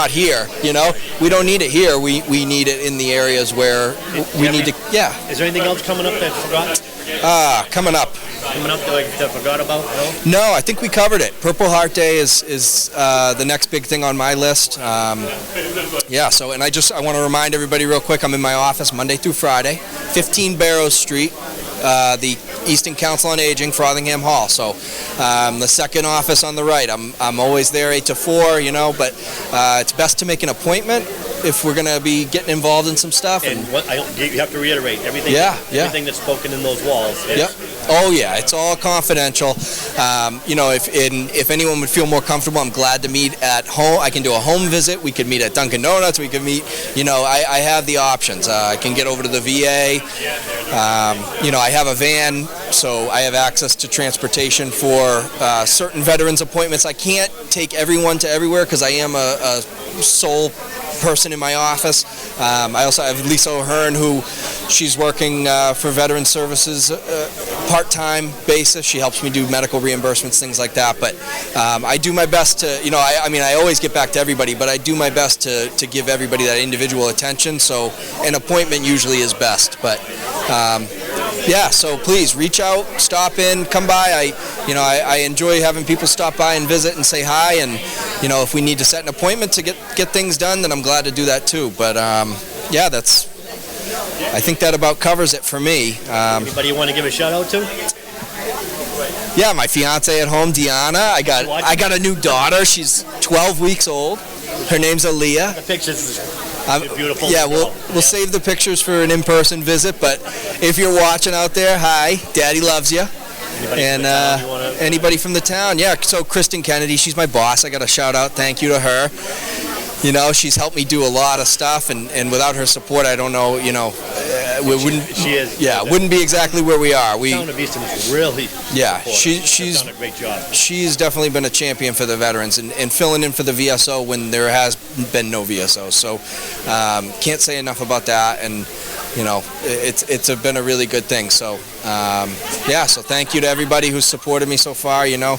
Speaker 7: here. We don't need it here. We need it in the areas where we need to. Yeah.
Speaker 5: Is there anything else coming up that I forgot?
Speaker 7: Coming up.
Speaker 5: coming up that I forgot about? No?
Speaker 7: No, I think we covered it. Purple Heart Day is the next big thing on my list. Yeah, so, and I want to remind everybody real quick, I'm in my office Monday through Friday, 15 Barrows Street, the Easton Council on Aging, Frothingham Hall. So the second office on the right, I'm always there 8 to 4, you know, but it's best to make an appointment if we're going to be getting involved in some stuff.
Speaker 5: And what you have to reiterate, everything everything that's spoken in those walls is...
Speaker 7: Yep. Oh yeah, it's all confidential. You know, if anyone would feel more comfortable, I'm glad to meet at home. I can do a home visit. We could meet at Dunkin' Donuts. We could meet, you know, I have the options. I can get over to the VA. You know, I have a van, so I have access to transportation for certain veterans appointments. I can't take everyone to everywhere because I am a sole person in my office. I also have Lisa O'Hearn, who she's working for Veteran Services part-time basis. She helps me do medical reimbursements, things like that. But I do my best to, you know, I mean, I always get back to everybody, but I do my best to give everybody that individual attention. So an appointment usually is best. But yeah, so please reach out, stop in, come by. I enjoy having people stop by and visit and say hi. And you know, if we need to set an appointment to get things done, then I'm glad to do that too. But yeah, I think that about covers it for me.
Speaker 5: Anybody you want to give a shout out to?
Speaker 7: Yeah, my fiance at home, Deanna. I got a new daughter. She's 12 weeks old. Her name's Aaliyah.
Speaker 5: The pictures are beautiful.
Speaker 7: Yeah, we'll save the pictures for an in-person visit. But if you're watching out there, hi, Daddy loves you. Anybody from the town? Yeah, so Kristen Kennedy, she's my boss. I got a shout out, thank you to her. You know, she's helped me do a lot of stuff, and without her support, I don't know, you know, we wouldn't.
Speaker 5: She is.
Speaker 7: Yeah, wouldn't be exactly where we are.
Speaker 5: The town of Easton is really.
Speaker 7: Yeah,
Speaker 5: she's
Speaker 7: done
Speaker 5: a great job.
Speaker 7: She's definitely been a champion for the veterans and filling in for the VSO when there has been no VSO. So can't say enough about that, and you know, it's been a really good thing. So yeah, so thank you to everybody who's supported me so far. You know,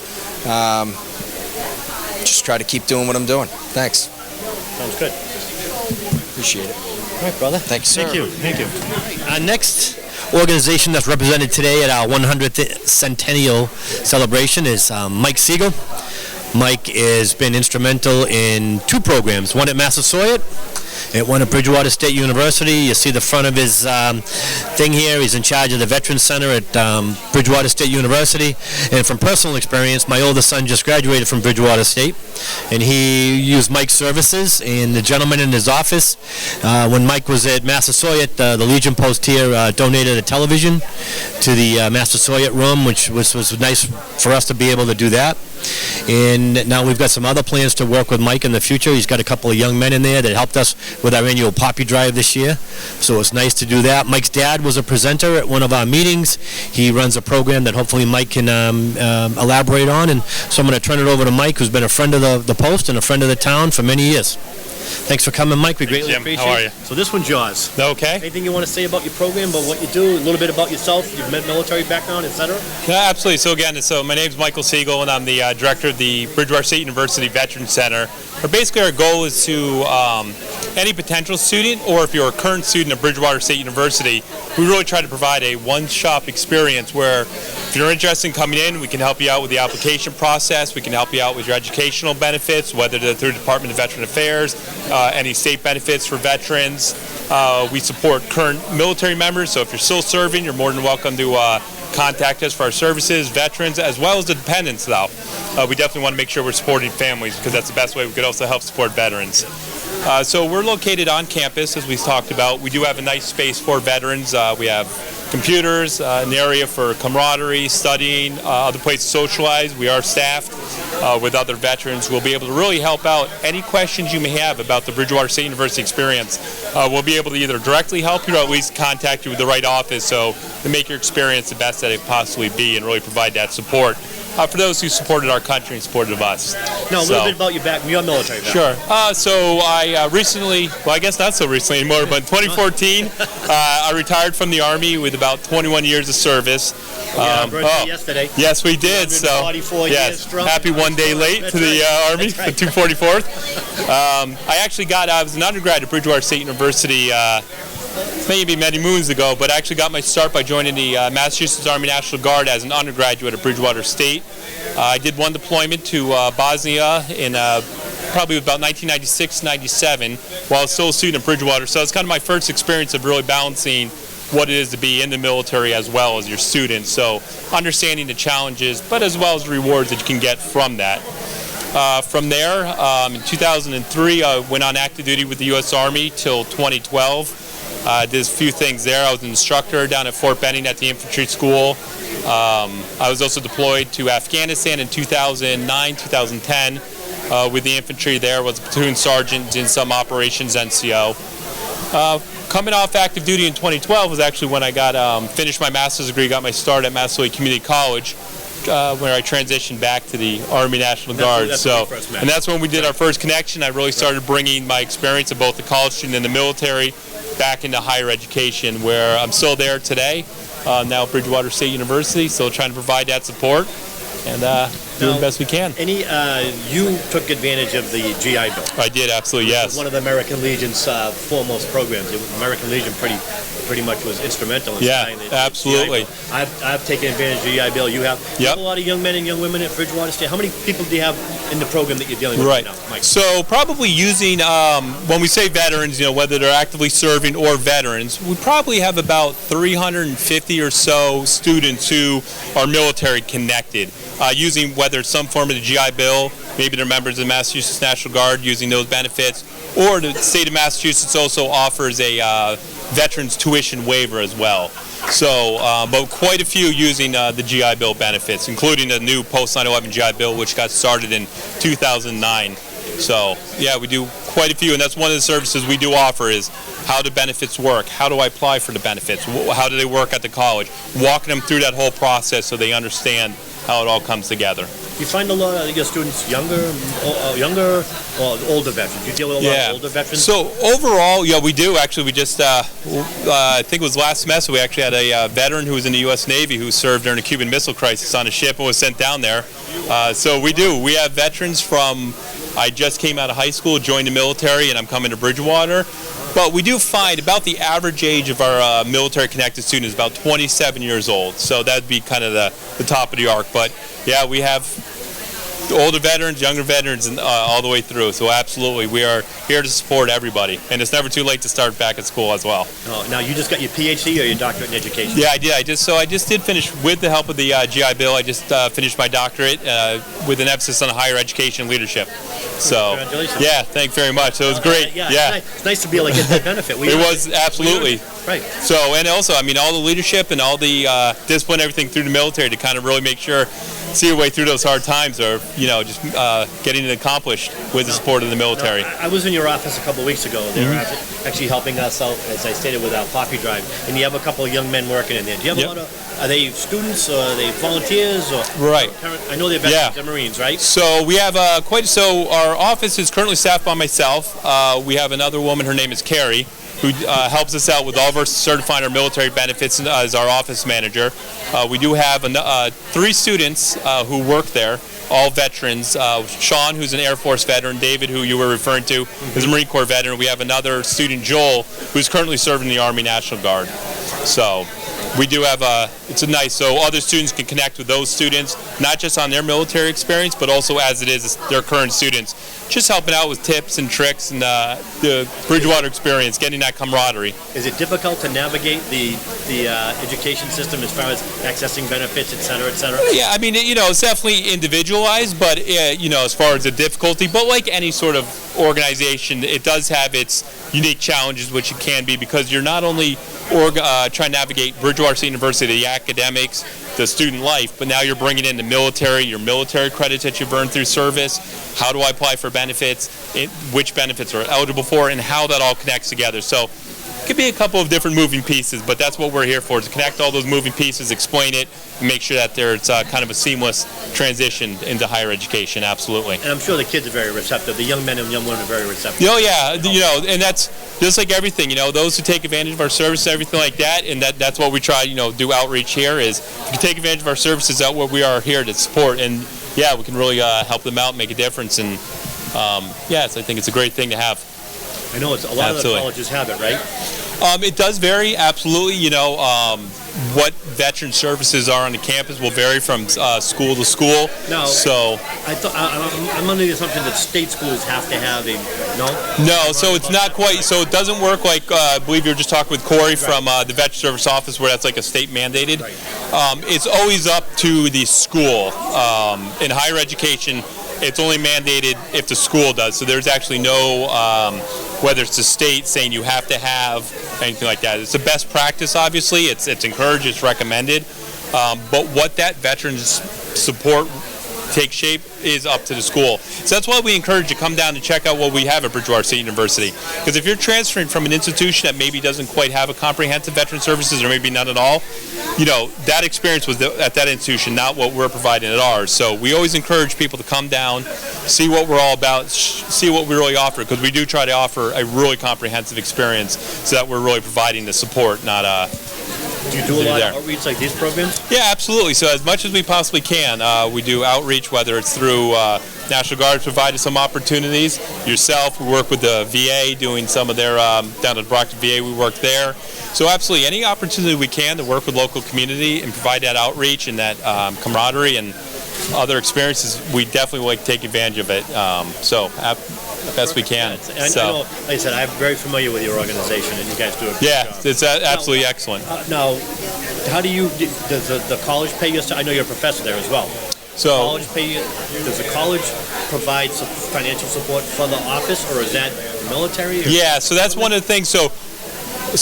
Speaker 7: just try to keep doing what I'm doing. Thanks.
Speaker 5: Sounds good.
Speaker 7: Appreciate it.
Speaker 5: All right, brother.
Speaker 7: Thanks, sir.
Speaker 5: Thank you. Our next organization that's represented today at our 100th Centennial celebration is Mike Siegel. Mike has been instrumental in 2 programs, one at Massasoit and one at Bridgewater State University. You see the front of his thing here. He's in charge of the Veterans Center at Bridgewater State University. And from personal experience, my oldest son just graduated from Bridgewater State, and he used Mike's services. And the gentleman in his office, when Mike was at Massasoit, the Legion Post here donated a television to the Massasoit room, which was nice for us to be able to do that. And now we've got some other plans to work with Mike in the future. He's got a couple of young men in there that helped us with our annual Poppy Drive this year, so it's nice to do that. Mike's dad was a presenter at one of our meetings. He runs a program that hopefully Mike can elaborate on, and so I'm going to turn it over to Mike, who's been a friend of the Post and a friend of the town for many years. Thanks for coming, Mike. We greatly appreciate it.
Speaker 8: How are you?
Speaker 5: So this one's yours.
Speaker 8: Okay.
Speaker 5: Anything you want to say about your program, about what you do, a little bit about yourself, your military background, etc.?
Speaker 8: Yeah, absolutely. So again, my name's Michael Siegel, and I'm the director of the Bridgewater State University Veterans Center. Basically, our goal is to any potential student, or if you're a current student at Bridgewater State University, we really try to provide a one-stop experience where if you're interested in coming in, we can help you out with the application process. We can help you out with your educational benefits, whether they're through the Department of Veteran Affairs, any state benefits for veterans. We support current military members, so if you're still serving, you're more than welcome to contact us for our services, veterans, as well as the dependents, though. We definitely want to make sure we're supporting families, because that's the best way we could also help support veterans. So we're located on campus, as we talked about. We do have a nice space for veterans. We have computers, an area for camaraderie, studying, other places to socialize. We are staffed with other veterans. We'll be able to really help out any questions you may have about the Bridgewater State University experience. We'll be able to either directly help you or at least contact you with the right office, so to make your experience the best that it can possibly be and really provide that support for those who supported our country and supported us.
Speaker 5: Now, a little bit about your military background.
Speaker 8: Sure. So I recently, well, I guess not so recently anymore, but in 2014, I retired from the Army with about 21 years of service.
Speaker 5: Yesterday.
Speaker 8: Yes, we did. So, yes, happy one day late to the Army, the 244th. I was an undergrad at Bridgewater State University maybe many moons ago, but I actually got my start by joining the Massachusetts Army National Guard as an undergraduate at Bridgewater State. I did one deployment to Bosnia in probably about 1996-97 while I was still a student at Bridgewater. So it's kind of my first experience of really balancing what it is to be in the military as well as your student. So understanding the challenges, but as well as the rewards that you can get from that. From there, in 2003, I went on active duty with the U.S. Army till 2012. Did a few things there. I was an instructor down at Fort Benning at the infantry school. I was also deployed to Afghanistan in 2009, 2010 with the infantry there. Was a platoon sergeant in some operations NCO. Coming off active duty in 2012 was actually when I got finished my master's degree, got my start at Massachusetts Community College, where I transitioned back to the Army National Guard. And that's when we did our first connection. I really started bringing my experience of both the college student and the military back into higher education, where I'm still there today, now at Bridgewater State University, still trying to provide that support and doing the best we can.
Speaker 5: You took advantage of the GI Bill.
Speaker 8: I did, absolutely, yes.
Speaker 5: One of the American Legion's foremost programs. The American Legion pretty much was instrumental in starting the
Speaker 8: absolutely.
Speaker 5: GI Bill. I've taken advantage of the GI Bill. You have a lot of young men and young women at Bridgewater State. How many people do you have in the program that you're dealing with right now, Mike?
Speaker 8: So probably using, when we say veterans, whether they're actively serving or veterans, we probably have about 350 or so students who are military connected, using whether it's some form of the GI Bill, maybe they're members of the Massachusetts National Guard using those benefits, or the state of Massachusetts also offers a veterans tuition waiver as well. So, but quite a few using the GI Bill benefits, including the new post 9/11 GI Bill, which got started in 2009. So, yeah, we do quite a few, and that's one of the services we do offer is how do benefits work? How do I apply for the benefits? How do they work at the college? Walking them through that whole process so they understand how it all comes together.
Speaker 5: You find a lot of your students younger or older veterans? You deal with a lot of older veterans?
Speaker 8: So overall, we do. Actually, we just, I think it was last semester, we actually had a veteran who was in the U.S. Navy who served during the Cuban Missile Crisis on a ship and was sent down there. So we do. We have veterans from, I just came out of high school, joined the military, and I'm coming to Bridgewater. But we do find about the average age of our military-connected student is about 27 years old. So that'd be kind of the top of the arc. But yeah, we have older veterans, younger veterans, and all the way through. So absolutely, we are here to support everybody. And it's never too late to start back at school as well.
Speaker 5: Now, you just got your PhD or your doctorate in education?
Speaker 8: Yeah, I did. I just did finish, with the help of the GI Bill, I just finished my doctorate with an emphasis on higher education leadership. So,
Speaker 5: congratulations.
Speaker 8: Yeah, thank you very much. So it was great.
Speaker 5: It's nice to be able to get that benefit.
Speaker 8: It was, absolutely.
Speaker 5: Right.
Speaker 8: So, and also, all the leadership and all the discipline, everything through the military to kind of really make sure, see your way through those hard times, or just getting it accomplished with the support of the military.
Speaker 5: I was in your office a couple of weeks ago. They were actually helping us out, as I stated, with our coffee drive. And you have a couple of young men working in there. Do you have a lot of? Are they students or are they volunteers or?
Speaker 8: Right.
Speaker 5: I know they're veterans and Marines, right?
Speaker 8: So we have our office is currently staffed by myself. We have another woman. Her name is Carrie, who helps us out with all of our certifying our military benefits as our office manager. We do have 3 students who work there, all veterans. Sean, who's an Air Force veteran, David, who you were referring to, is a Marine Corps veteran. We have another student, Joel, who's currently serving in the Army National Guard. So we do have it's a nice, so other students can connect with those students, not just on their military experience, but also as it is their current students, just helping out with tips and tricks and the Bridgewater experience, getting that camaraderie.
Speaker 5: Is it difficult to navigate the education system as far as accessing benefits, et cetera, et cetera?
Speaker 8: Yeah, it's definitely individualized, but as far as the difficulty, but like any sort of organization, it does have its unique challenges, which it can be, because you're not only trying to navigate Bridgewater State University, the academics, the student life, but now you're bringing in the military, your military credits that you've earned through service. How do I apply for benefits? Which benefits are eligible for, and how that all connects together. So it could be a couple of different moving pieces, but that's what we're here for, to connect all those moving pieces, explain it, and make sure that there's kind of a seamless transition into higher education. Absolutely.
Speaker 5: And I'm sure the kids are very receptive. The young men and young women are very receptive.
Speaker 8: Oh yeah, and that's just like everything. Those who take advantage of our services, everything like that, and that's what we try. Do outreach here is if you take advantage of our services, that's what we are here to support. And yeah, we can really help them out, make a difference, and yes, I think it's a great thing to have.
Speaker 5: I know it's a lot of the colleges have it, right?
Speaker 8: It does vary, absolutely. You know, what veteran services are on the campus will vary from school to school.
Speaker 5: No.
Speaker 8: So
Speaker 5: I'm under the assumption that state schools have to have a
Speaker 8: No, so it's not quite. So it doesn't work like I believe you were just talking with Corey from the Veteran Service Office, where that's like a state mandated. It's always up to the school. In higher education, it's only mandated if the school does. So there's actually no, whether it's the state saying you have to have anything like that. It's the best practice, obviously. It's encouraged, it's recommended. But what that veterans support take shape is up to the school. So that's why we encourage you to come down and check out what we have at Bridgewater State University. Because if you're transferring from an institution that maybe doesn't quite have a comprehensive veteran services, or maybe none at all, you know, that experience was at that institution, not what we're providing at ours. So we always encourage people to come down, see what we're all about, see what we really offer, because we do try to offer a really comprehensive experience so that we're really providing the support, not
Speaker 5: Do you do a lot of outreach like these programs?
Speaker 8: Yeah, absolutely. So as much as we possibly can, we do outreach, whether it's through National Guard provided some opportunities. Yourself, we work with the VA doing some of their, down at Brockton VA, we work there. So absolutely, any opportunity we can to work with local community and provide that outreach and that camaraderie and other experiences, we definitely like to take advantage of it. Best we can.
Speaker 5: I know, like I said, I'm very familiar with your organization, and you guys do a great job.
Speaker 8: It's absolutely excellent.
Speaker 5: Now, how do you, does the college pay you? I know you're a professor there as well.
Speaker 8: So,
Speaker 5: college pay you, does the college provide some financial support for the office, or is that military?
Speaker 8: Yeah, so that's one of the things. So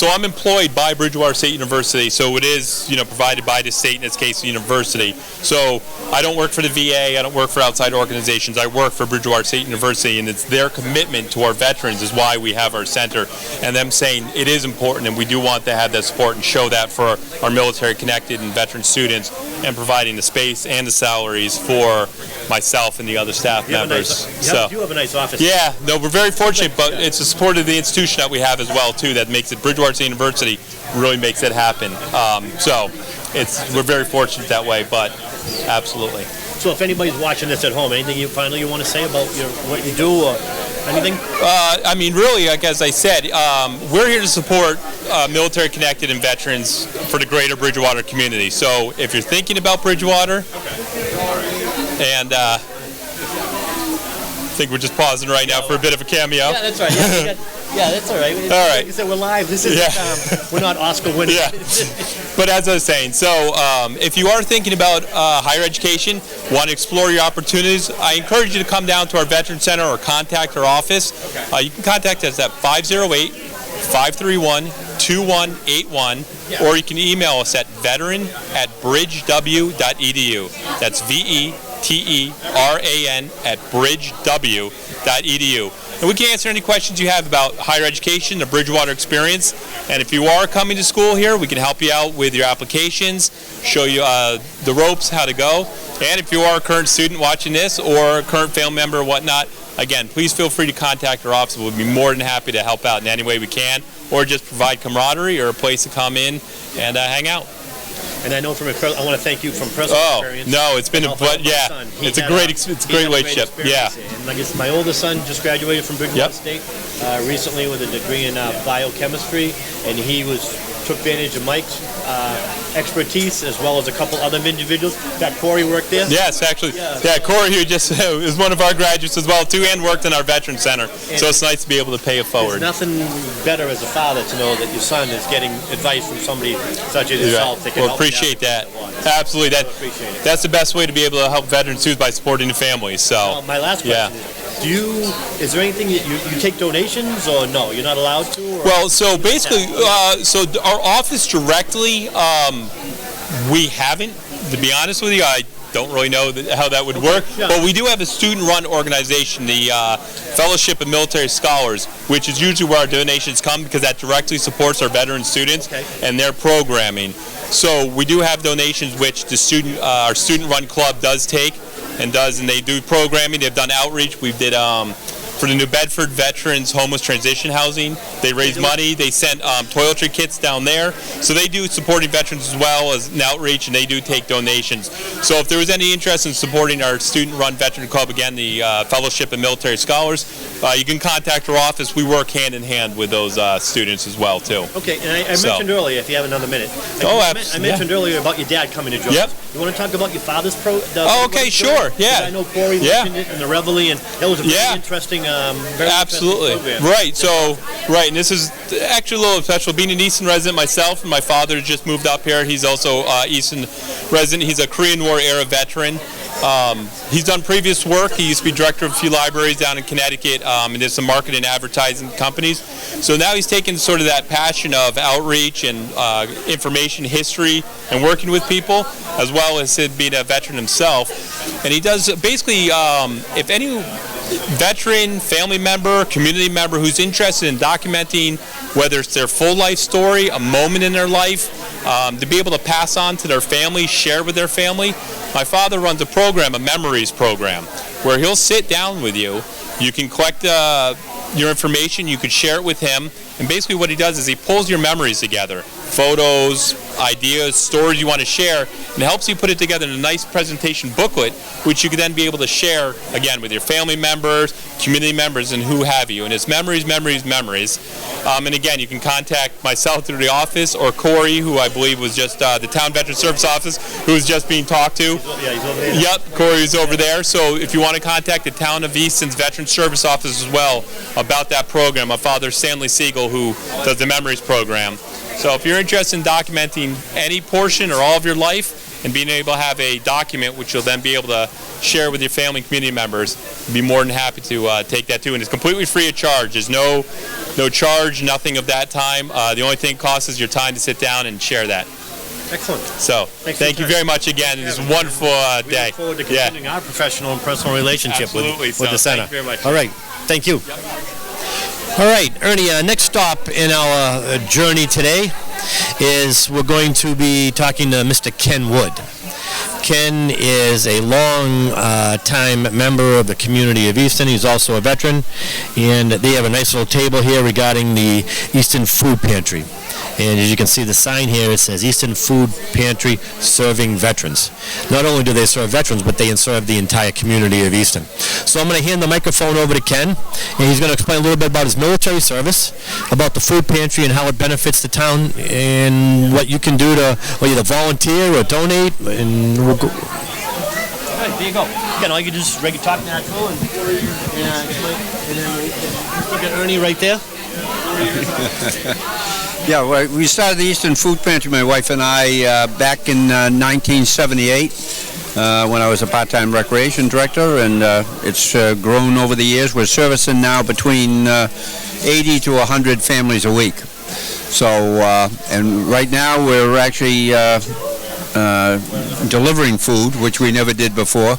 Speaker 8: I'm employed by Bridgewater State University, so it is, you know, provided by the state, in this case, the university. So I don't work for the VA, I don't work for outside organizations, I work for Bridgewater State University, and it's their commitment to our veterans is why we have our center, and them saying it is important and we do want to have that support and show that for our military connected and veteran students, and providing the space and the salaries for myself and the other staff members.
Speaker 5: You have a nice office.
Speaker 8: Yeah, no, we're very fortunate, but it's the support of the institution that we have as well, too, that makes it, Bridgewater State University really makes it happen. We're very fortunate that way, but absolutely.
Speaker 5: So if anybody's watching this at home, anything you want to say about what you do, or anything?
Speaker 8: I mean, really, like as I said, we're here to support military connected and veterans for the greater Bridgewater community. So if you're thinking about Bridgewater, and I think we're just pausing right now for a bit of a cameo.
Speaker 5: Yeah, that's right. Yeah, that's all right.
Speaker 8: All right.
Speaker 5: Like you said, we're live. This is we're not Oscar winning.
Speaker 8: Yeah. But as I was saying, so if you are thinking about higher education, want to explore your opportunities, I encourage you to come down to our Veteran Center or contact our office. You can contact us at 508-531-2181, or you can email us at veteran@bridgew.edu. That's veteran@bridgew.edu. And we can answer any questions you have about higher education, the Bridgewater experience. And if you are coming to school here, we can help you out with your applications, show you the ropes, how to go. And if you are a current student watching this, or a current family member or whatnot, again, please feel free to contact our office. We'll be more than happy to help out in any way we can, or just provide camaraderie or a place to come in and hang out.
Speaker 5: And I know I want to thank you from personal experience.
Speaker 8: No, it's been it's a great relationship. Yeah.
Speaker 5: And I guess my oldest son just graduated from Bridgewater State recently with a degree in biochemistry, and he took advantage of Mike's expertise, as well as a couple other individuals. That Corey worked there?
Speaker 8: Yes, actually. Yeah, Corey here just is one of our graduates as well, too, and worked in our Veteran Center. And so it's nice to be able to pay it forward.
Speaker 5: There's nothing better as a father to know that your son is getting advice from somebody such as yourself that can help.
Speaker 8: Appreciate that. Absolutely. That's the best way to be able to help veteran students, by supporting the families. So
Speaker 5: my last question is there anything that you take donations, or no, you're not allowed to?
Speaker 8: Well, so basically, so our office directly, we haven't, to be honest with you. I don't really know how that would work, but we do have a student-run organization, the Fellowship of Military Scholars, which is usually where our donations come, because that directly supports our veteran students and their programming. So we do have donations which our student-run club does take, and they do programming. They've done outreach. We did for the New Bedford Veterans Homeless Transition Housing. They raise money. They sent toiletry kits down there. So they do supporting veterans as well as an outreach, and they do take donations. So if there was any interest in supporting our student-run veteran club, again, the Fellowship of Military Scholars, you can contact our office. We work hand in hand with those students as well, too.
Speaker 5: Okay, and I mentioned earlier, if you have another minute, I mentioned earlier about your dad coming to join us. You want to talk about your father's
Speaker 8: okay, sure, yeah.
Speaker 5: I know Corey mentioned it in the Reveille, and that was a very interesting,
Speaker 8: Absolutely.
Speaker 5: Interesting program.
Speaker 8: Right, so, and this is actually a little special. Being an Easton resident myself, and my father just moved up here. He's also Easton resident. He's a Korean War era veteran. He's done previous work. He used to be director of a few libraries down in Connecticut, and there's some marketing and advertising companies. So now he's taken sort of that passion of outreach and information history and working with people, as well as being a veteran himself. And he does basically, if any veteran, family member, community member who's interested in documenting whether it's their full life story, a moment in their life, to be able to pass on to their family, share with their family. My father runs a program, a memories program, where he'll sit down with you. You can collect your information, you could share it with him, and basically what he does is he pulls your memories together, photos, ideas, stories you want to share, and helps you put it together in a nice presentation booklet, which you can then be able to share, again, with your family members, community members, and who have you. And it's memories, memories, memories. And again, you can contact myself through the office, or Corey, who I believe was just the Town Veteran Service Office, who was just being talked to.
Speaker 5: Yeah, he's over there.
Speaker 8: Yep, Corey is over there. So if you want to contact the Town of Easton's Veteran Service Office as well about that program, my father, Stanley Siegel, who does the Memories program. So if you're interested in documenting any portion or all of your life and being able to have a document which you'll then be able to share with your family and community members, I'd be more than happy to take that too. And it's completely free of charge. There's no charge, nothing of that time. The only thing it costs is your time to sit down and share that.
Speaker 5: Excellent.
Speaker 8: So thank you very much again. It's a wonderful day.
Speaker 5: We look forward to continuing our professional and personal relationship with the center.
Speaker 8: Thank you very much.
Speaker 5: All right. Thank you. Yep. All right, Ernie, next stop in our journey today is we're going to be talking to Mr. Ken Wood. Ken is a long-time member of the community of Easton. He's also a veteran, and they have a nice little table here regarding the Easton Food Pantry. And as you can see the sign here, it says Easton Food Pantry Serving Veterans. Not only do they serve veterans, but they serve the entire community of Easton. So I'm going to hand the microphone over to Ken, and he's going to explain a little bit about his military service, about the food pantry and how it benefits the town, and what you can do to either volunteer or donate, and we'll go. All right, there you go. Again, all you can do is regular talk natural, and then we got Ernie right there.
Speaker 9: Yeah, well, we started the Easton Food Pantry, my wife and I, back in 1978 when I was a part-time recreation director, and it's grown over the years. We're servicing now between 80 to 100 families a week. So, and right now we're actually delivering food, which we never did before.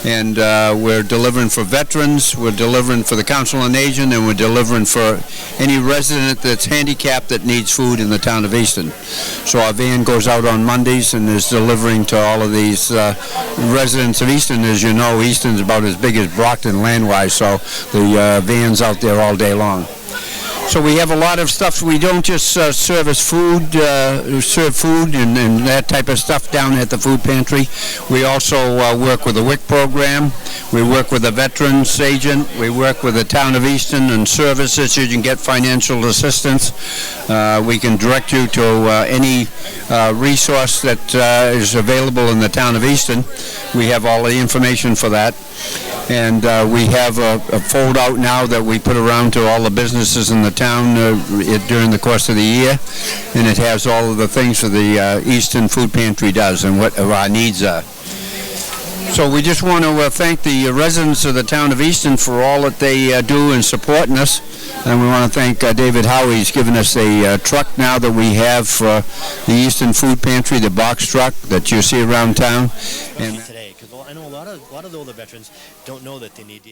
Speaker 9: And we're delivering for veterans, we're delivering for the Council on Aging, and we're delivering for any resident that's handicapped that needs food in the town of Easton. So our van goes out on Mondays and is delivering to all of these residents of Easton. As you know, Easton's about as big as Brockton land-wise, so the van's out there all day long. So we have a lot of stuff. We don't just service food, serve food and that type of stuff down at the food pantry. We also work with the WIC program. We work with the Veterans Agent. We work with the Town of Easton and services. You can get financial assistance. We can direct you to any resource that is available in the Town of Easton. We have all the information for that. And we have a fold-out now that we put around to all the businesses in the town during the course of the year. And it has all of the things that the Easton Food Pantry does and what our needs are. So we just want to thank the residents of the town of Easton for all that they do in supporting us. And we want to thank David Howie. He's given us a truck now that we have for the Easton Food Pantry, the box truck that you see around town. And
Speaker 5: today, because I know a lot of the older veterans don't know that they need